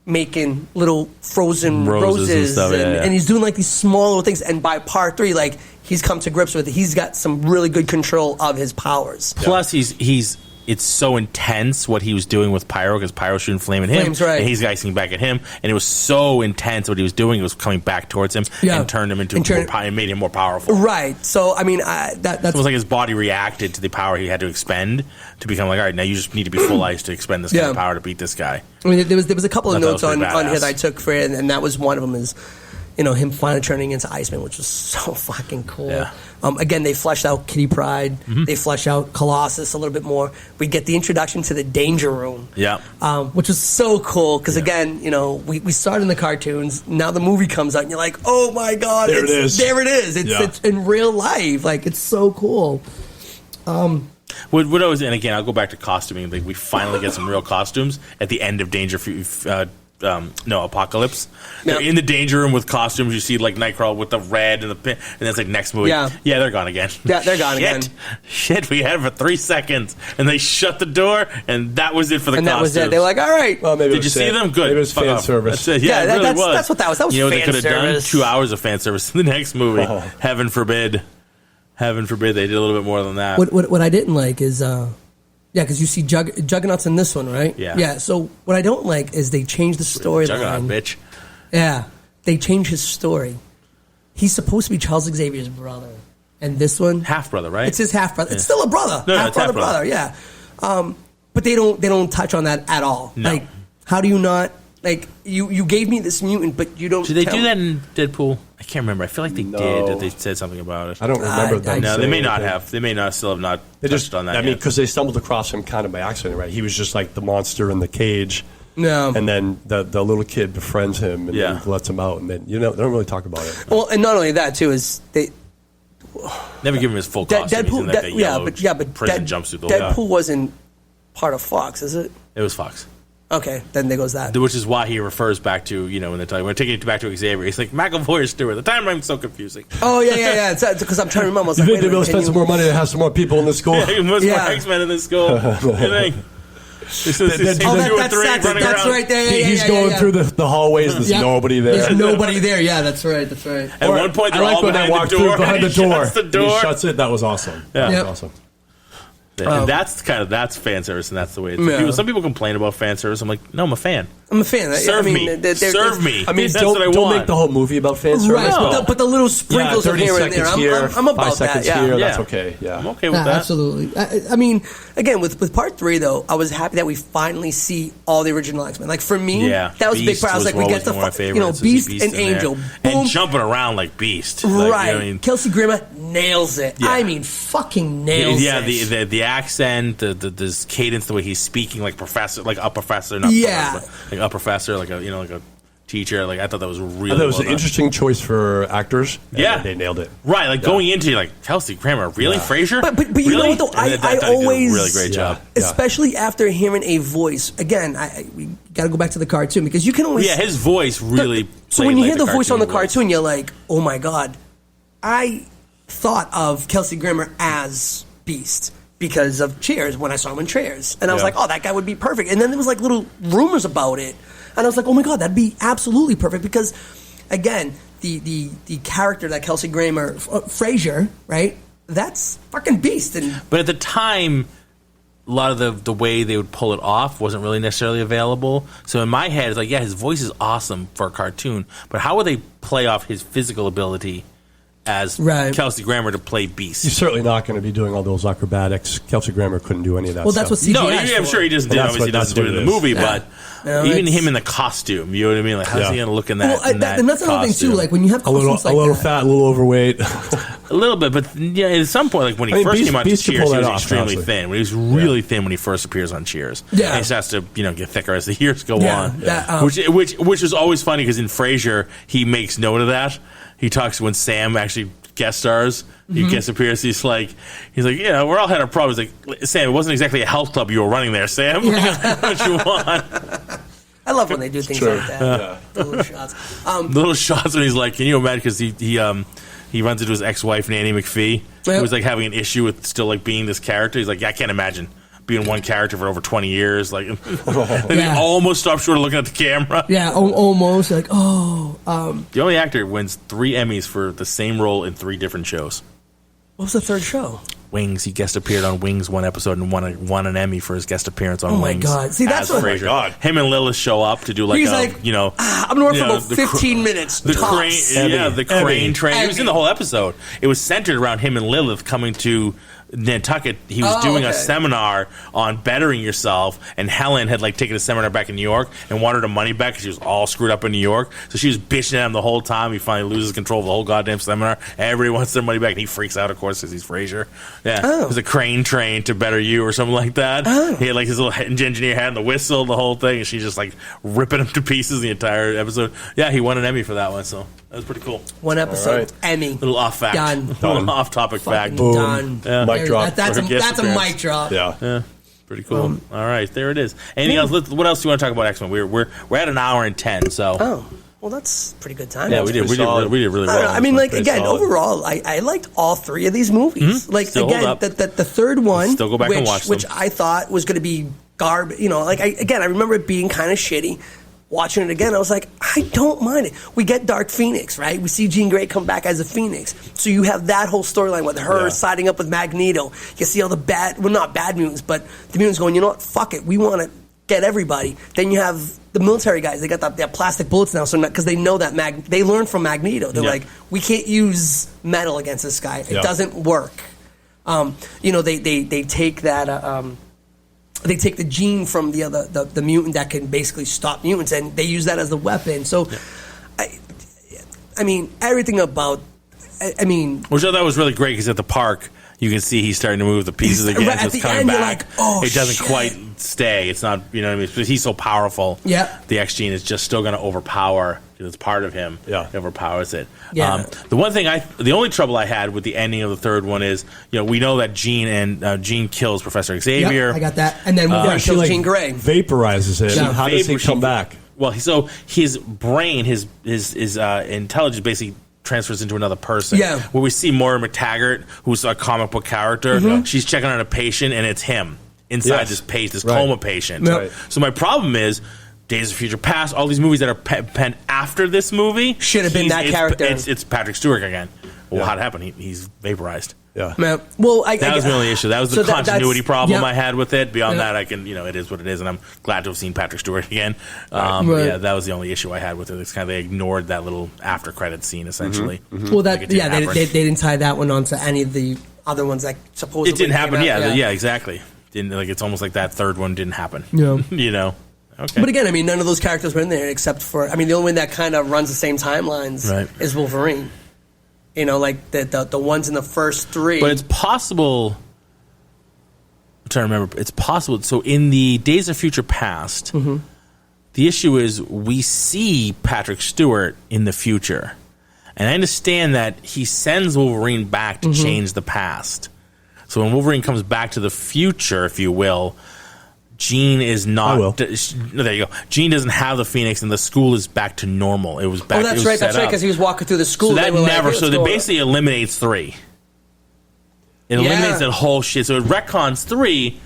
making little frozen roses and he's doing these small little things. And by part 3, he's come to grips with it. He's got some really good control of his powers. Plus, it's so intense what he was doing with Pyro because Pyro's shooting flame at him, right. and he's icing back at him, and it was so intense what he was doing. It was coming back towards him and turned him into and made him more powerful. Right. So that's almost like his body reacted to the power he had to expend to become all right, now you just need to be full ice to expend this kind of power to beat this guy. I mean, there was a couple of notes on here that I took for it, and that was one of them is him finally turning into Iceman, which was so fucking cool. Yeah. Again, they fleshed out Kitty Pryde. They flesh out Colossus a little bit more. We get the introduction to the Danger Room. Yeah. Which was so cool because, again, we started in the cartoons. Now the movie comes out and you're like, oh, my God. There it is. There it is. It's in real life. Like, it's so cool. What I was, and again, I'll go back to costuming. Like, we finally get some real costumes at the end of Apocalypse. They're in the Danger Room with costumes. You see, like, Nightcrawler with the red and the pin, and that's like next movie. Yeah, they're gone again. Yeah, they're gone again. Shit, we had it for 3 seconds, and they shut the door, and that was it for the and costumes. That was it. They were like, all right. Well, maybe did you see them? Good. Maybe it was fan service. That's it. Yeah, it really was. That's what that was. That was fan they could have done service. 2 hours of fan service in the next movie. Oh. Heaven forbid they did a little bit more than that. What I didn't like is, because you see Juggernaut's in this one, right? Yeah. Yeah. So what I don't like is they changed the storyline. Juggernaut, bitch. Yeah, they changed his story. He's supposed to be Charles Xavier's brother, and this one Half brother, right? It's his half brother. It's still a brother. No, half it's half brother. Yeah. But they don't touch on that at all. No. Like, how do you not? Like, you gave me this mutant, but you don't. Did they do that in Deadpool? I can't remember. I feel like they did. They said something about it. I don't remember them. No, they saying may not anything. have. They may not still have not They touched just, on that. I mean, yet. because they stumbled across him kind of by accident, right? He was just like the monster in the cage. No. And then the little kid befriends him and then lets him out. And then, they don't really talk about it. Well, and not only that, too, is they. Never give him his full costume. He's in like a yellow but prison jumpsuit. Deadpool wasn't part of Fox, is it? It was Fox. Okay, then there goes that. Which is why he refers back to, when they're talking, we're taking it back to Xavier. He's like, McAvoy or Stewart. The timeline's so confusing. Oh, yeah. It's because I'm trying to remember. I was You like, think they're going to spend some more money to have some more people in the school? Yeah, most more X-Men in this school. You think? That's right there. He's going through the hallways. There's nobody there. There's nobody there. Yeah, that's right. At one point, they're all behind the door. Behind the door. Shuts the door. He shuts it. That was awesome. Yeah. That was awesome. And that's fan service, and that's the way it's. Some people complain about fan service. I'm like, no, I'm a fan. I'm a fan. Serve me. Serve me. I mean, that's what I want. Don't make the whole movie about fan service. Right, No. but the little sprinkles of 30 here and there, seconds here, I'm about 5 seconds that. here. Yeah. That's okay. Yeah. I'm okay with that. Absolutely. I mean, again, with part 3 though, I was happy that we finally see all the original X-Men. Like for me, that was a big part. I was like, we get the Beast and Angel, boom, and jumping around like Beast. Right. Kelsey Grammer nails it. Yeah. I mean, fucking nails it. Yeah, the accent, the cadence, the way he's speaking, like professor, like a professor, not like a professor, like a teacher. Like I thought that was really. That was an interesting choice for actors. Yeah, they nailed it. Right, like going into like Kelsey Grammer, really Frasier, but you know what though? I always did a really great job, especially after hearing a voice. Again, we got to go back to the cartoon because you can always his voice really. So when you hear the voice on the cartoon, you're like, oh my god, I thought of Kelsey Grammer as Beast because of Cheers when I saw him in Cheers, and I was like, oh, that guy would be perfect. And then there was like little rumors about it. And I was like, oh my god, that'd be absolutely perfect because, again, the character that Kelsey Grammer, Frasier, right? That's fucking Beast. But at the time, a lot of the way they would pull it off wasn't really necessarily available. So in my head, it's like, his voice is awesome for a cartoon, but how would they play off his physical ability as Kelsey Grammer to play Beast? You're certainly not going to be doing all those acrobatics. Kelsey Grammer couldn't do any of that. Well, that's what CGI I'm sure he doesn't. Obviously, doesn't do it in the movie, but even him in the costume, you know what I mean? Like, how's he going to look in that? And that's another thing too. Like when you have costumes a little fat, a little overweight, a little bit. But at some point, like when he first came on Cheers, he was extremely thin. When he was really thin when he first appears on Cheers, and he starts to get thicker as the years go on. Which is always funny because in Frasier he makes note of that. He talks when Sam actually guest stars. He guest appears. He's like, we're all had our problems. Like, Sam, it wasn't exactly a health club you were running there, Sam. What you want? I love when they do things like that. The little shots. Little shots when he's like, can you imagine? Because he runs into his ex-wife Nanny McPhee, who was like having an issue with still like being this character. He's like, I can't imagine being one character for over 20 years. Like, and he almost stopped short of looking at the camera. Yeah, almost. Like, the only actor wins 3 Emmys for the same role in 3 different shows. What was the third show? Wings. He guest appeared on Wings one episode and won an Emmy for his guest appearance on Oh my Wings. God. See, that's what- Frasier. Oh my God. Him and Lilith show up to do like He's a, like, I'm going to work for about 15 minutes. The tops. crane, the crane train. He was Emmy. in the whole episode. It was centered around him and Lilith coming to Nantucket. He was doing a seminar on bettering yourself, and Helen had like taken a seminar back in New York and wanted her money back because she was all screwed up in New York. So she was bitching at him the whole time. He finally loses control of the whole goddamn seminar. Everybody wants their money back, and he freaks out, of course, because he's Frasier. Yeah, it was a crane train to better you or something like that. He had like his little engineer hat and the whistle, the whole thing, and she's just like ripping him to pieces the entire episode. Yeah, he won an Emmy for that one, so that was pretty cool. One episode, right. Emmy. Little off fact. Done. Little off topic fact. Done. Yeah. Mic drop. That's For a a guest that's a appearance. mic drop. Yeah. Pretty cool. All right, there it is. Anything else? What else do you want to talk about X-Men? We're at an hour and 10, so Oh, well, that's pretty good time. yeah, we did really I well. don't know. I mean, like, Pretty again, solid. overall, I liked all three of these movies. Like, Still hold again, up. the third one, Still go back and watch them. which I thought was going to be garbage. You know, like, I remember it being kind of shitty. Watching it again, I was like, I don't mind it. We get Dark Phoenix, right? We see Jean Grey come back as a Phoenix. So you have that whole storyline with her siding up with Magneto. You see all the not bad mutants, but the mutants going, you know what, fuck it. We want to get everybody. Then you have the military guys. They got that plastic bullets now, so because they know that they learned from Magneto. They're like, we can't use metal against this guy. It doesn't work. You know, they take that. They take the gene from the mutant that can basically stop mutants, and they use that as the weapon. So, I mean, everything about. I mean, which I thought was really great because at the park you can see he's starting to move the pieces again. right, So at it's the coming end, you're back. like, oh, it doesn't shit. quite stay. It's not, you know what I mean? Because he's so powerful. Yeah. The X gene is just still going to overpower because it's part of him. Yeah. It overpowers it. Yeah. The only trouble I had with the ending of the third one is, you know, we know that Jean kills Professor Xavier. Yep, I got that. And then we She kill like Jean Grey. vaporizes it. Yeah. How does he come back? Well, so his brain, his intelligence basically transfers into another person. Yeah. Where we see Moira McTaggart, who's a comic book character. Mm-hmm. She's checking on a patient, and it's him inside Yes. this Right. coma patient. Yep. Right. So my problem is Days of Future Past, all these movies that are penned after this movie Should have been that character. It's Patrick Stewart again. Well, Yeah. how'd it happen? He's vaporized. Yeah. Man, well, That was the only issue. That was the continuity problem yeah. I had with it. Beyond Yeah. that, I can, you know, it is what it is, and I'm glad to have seen Patrick Stewart again. Right. Yeah, that was the only issue I had with it. It's kind of they ignored that little after credit scene essentially. Well, Like it didn't happen. they didn't tie that one onto any of the other ones that supposedly It didn't came happen. out. Yeah, exactly. Didn't like it's almost like that third one didn't happen. Yeah. You know. Okay. But again, I mean, none of those characters were in there except for, I mean, the only one that kind of runs the same timelines Right. is Wolverine. You know, like the ones in the first three. But it's possible. I'm trying to remember. It's possible. So in the Days of Future Past, the issue is we see Patrick Stewart in the future, and I understand that he sends Wolverine back to change the past. So when Wolverine comes back to the future, if you will, Jean is not. I will. No, there you go. Jean doesn't have the Phoenix, and the school is back to normal. It was back. oh, that's it was right, set up. because he was walking through the school. So they that were like, never. "Hey, So what's that going on?" basically eliminates 3. It eliminates that whole shit. So it retcons 3,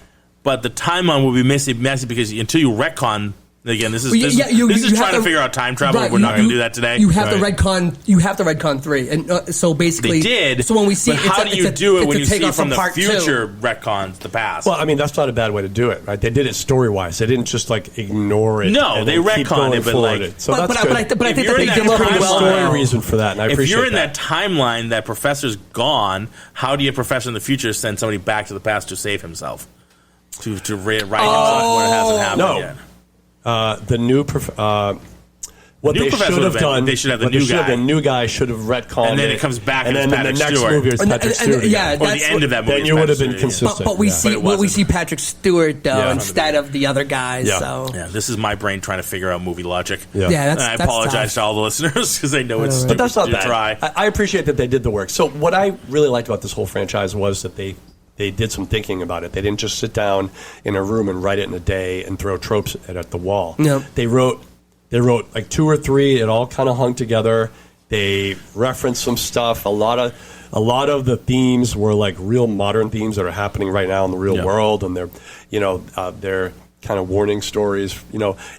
but the timeline will be messy because until you retcon. Again, this is Well, this, yeah, you is have trying to to- figure out time travel. Right, We're not going you- to do that today. You have Right. to retcon. You have to retcon 3, and so basically They did. So when we see, but how do you do it when you see takeoff from the part future 2. retcons the past? Well, I mean, that's not a bad way to do it, right? They did it story-wise. They didn't just, like, ignore it. No, and they then keep retconned going it, but, forward. like- So But that's I good. think If that you're they in that did There's a pretty good well. story reason for that, and I if appreciate you're in that. that timeline that Professor's gone, how do you Professor in the future send somebody back to the past to save himself? To write himself when it hasn't happened No. yet. The new what New they professor should have would have been- done. they should have the what new they should have- guy. The new guy should have retconned And then it comes back and as then in the Patrick next Stewart. movie is Patrick Stewart. yeah, again. Or that's the end of that movie. Then is you would Patrick have been Stewart, consistent. But we Yeah. see But it we wasn't. see Patrick Stewart though Yeah. instead of the other guys. Yeah. So Yeah, this is my brain trying to figure out movie logic. Yeah. yeah, And I that's apologize tough. to all the listeners because I know it's stupid But that's not to bad. try. I appreciate that they did the work. So what I really liked about this whole franchise was that they did some thinking about it. They didn't just sit down in a room and write it in a day and throw tropes at the wall. No. They wrote like 2 or 3. It all kind of hung together. They referenced some stuff. A lot of the themes were like real modern themes that are happening right now in the real Yeah. world, and they're kind of warning stories.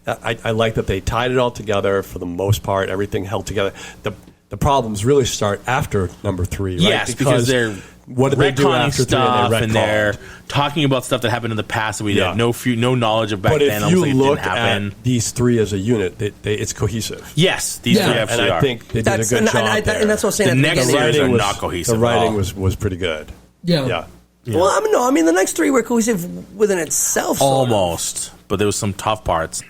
I like that they tied it all together for the most part. Everything held together. The the problems really start after number 3, right? Yes, because they're what did they do after 3? And they're talking about stuff that happened in the past that we had no knowledge of back but then. But if you it look didn't happen. at these 3 as a unit, it's cohesive. Yes, these 3 absolutely and I are. think they did a good job there. And that's what I'm saying. The next series are was not cohesive. The writing was pretty good. Yeah. Well, I mean, the next 3 were cohesive within itself. Almost, but there was some tough parts.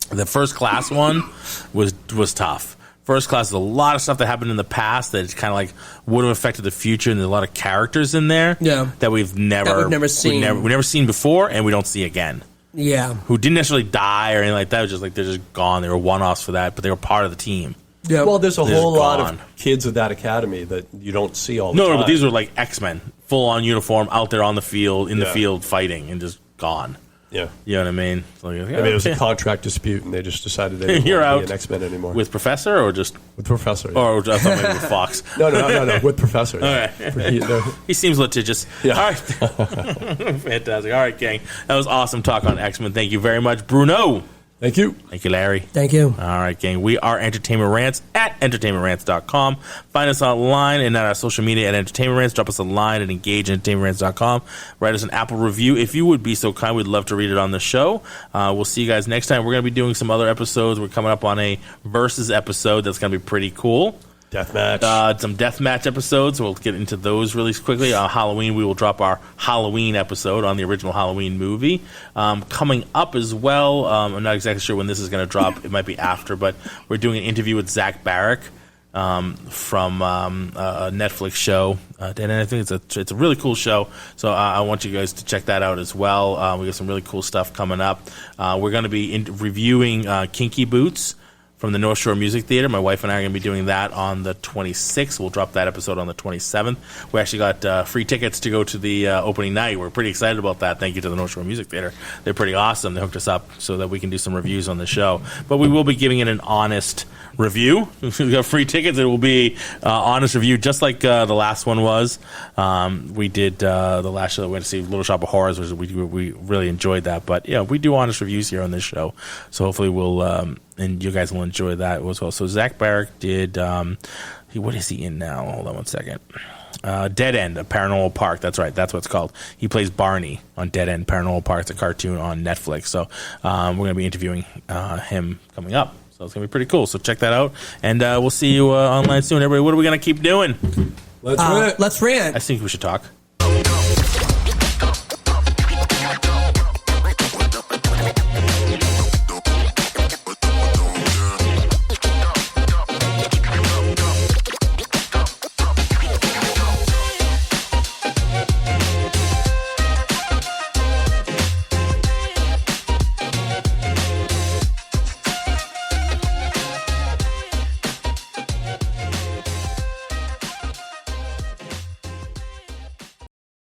The First Class one was tough. First Class is a lot of stuff that happened in the past that kind of like would have affected the future, and there's a lot of characters in there that we've never seen. We've never seen before, and we don't see again. Yeah, who didn't necessarily die or anything like that. It was just like they're just gone. They were one-offs for that, but they were part of the team. Yeah. Well, there's a whole lot of kids at that academy that you don't see all the time. No, but these were like X-Men, full-on uniform, out there on the field, in the field fighting, and just gone. Yeah. You know what I mean? So like, it was a contract dispute, and they just decided they didn't want to be an X-Men anymore. With Professor, or just... With Professor, Or I thought maybe with Fox. No, with Professor. Yeah. All right. He seems litigious. Yeah. All right. Fantastic. All right, gang. That was awesome talk on X-Men. Thank you very much, Bruno. Thank you. Thank you, Larry. Thank you. All right, gang. We are Entertainment Rants at entertainmentrants.com. Find us online and at our social media at Entertainment Rants. Drop us a line at engage@entertainmentrants.com. Write us an Apple review if you would be so kind. We'd love to read it on the show. We'll see you guys next time. We're going to be doing some other episodes. We're coming up on a Versus episode that's going to be pretty cool. Deathmatch. Some deathmatch episodes. We'll get into those really quickly. Halloween, we will drop our Halloween episode on the original Halloween movie. Coming up as well, I'm not exactly sure when this is going to drop. It might be after, but we're doing an interview with Zach Barrick from a Netflix show. And I think it's a really cool show. So I want you guys to check that out as well. We got some really cool stuff coming up. We're going to be reviewing Kinky Boots from the North Shore Music Theater. My wife and I are going to be doing that on the 26th. We'll drop that episode on the 27th. We actually got free tickets to go to the opening night. We're pretty excited about that. Thank you to the North Shore Music Theater. They're pretty awesome. They hooked us up so that we can do some reviews on the show. But we will be giving it an honest review. If we got free tickets, it will be honest review, just like the last one was. We did the last show that we went to see, Little Shop of Horrors, which we really enjoyed that. But yeah, we do honest reviews here on this show. So hopefully we'll... and you guys will enjoy that as well. So Zach Barrick did, what is he in now? Hold on one second. Dead End, a Paranormal Park. That's right. That's what it's called. He plays Barney on Dead End Paranormal Park. It's a cartoon on Netflix. So we're going to be interviewing him coming up. So it's going to be pretty cool. So check that out. And we'll see you online soon. Everybody, what are we going to keep doing? Let's rant. Let's rant. I think we should talk.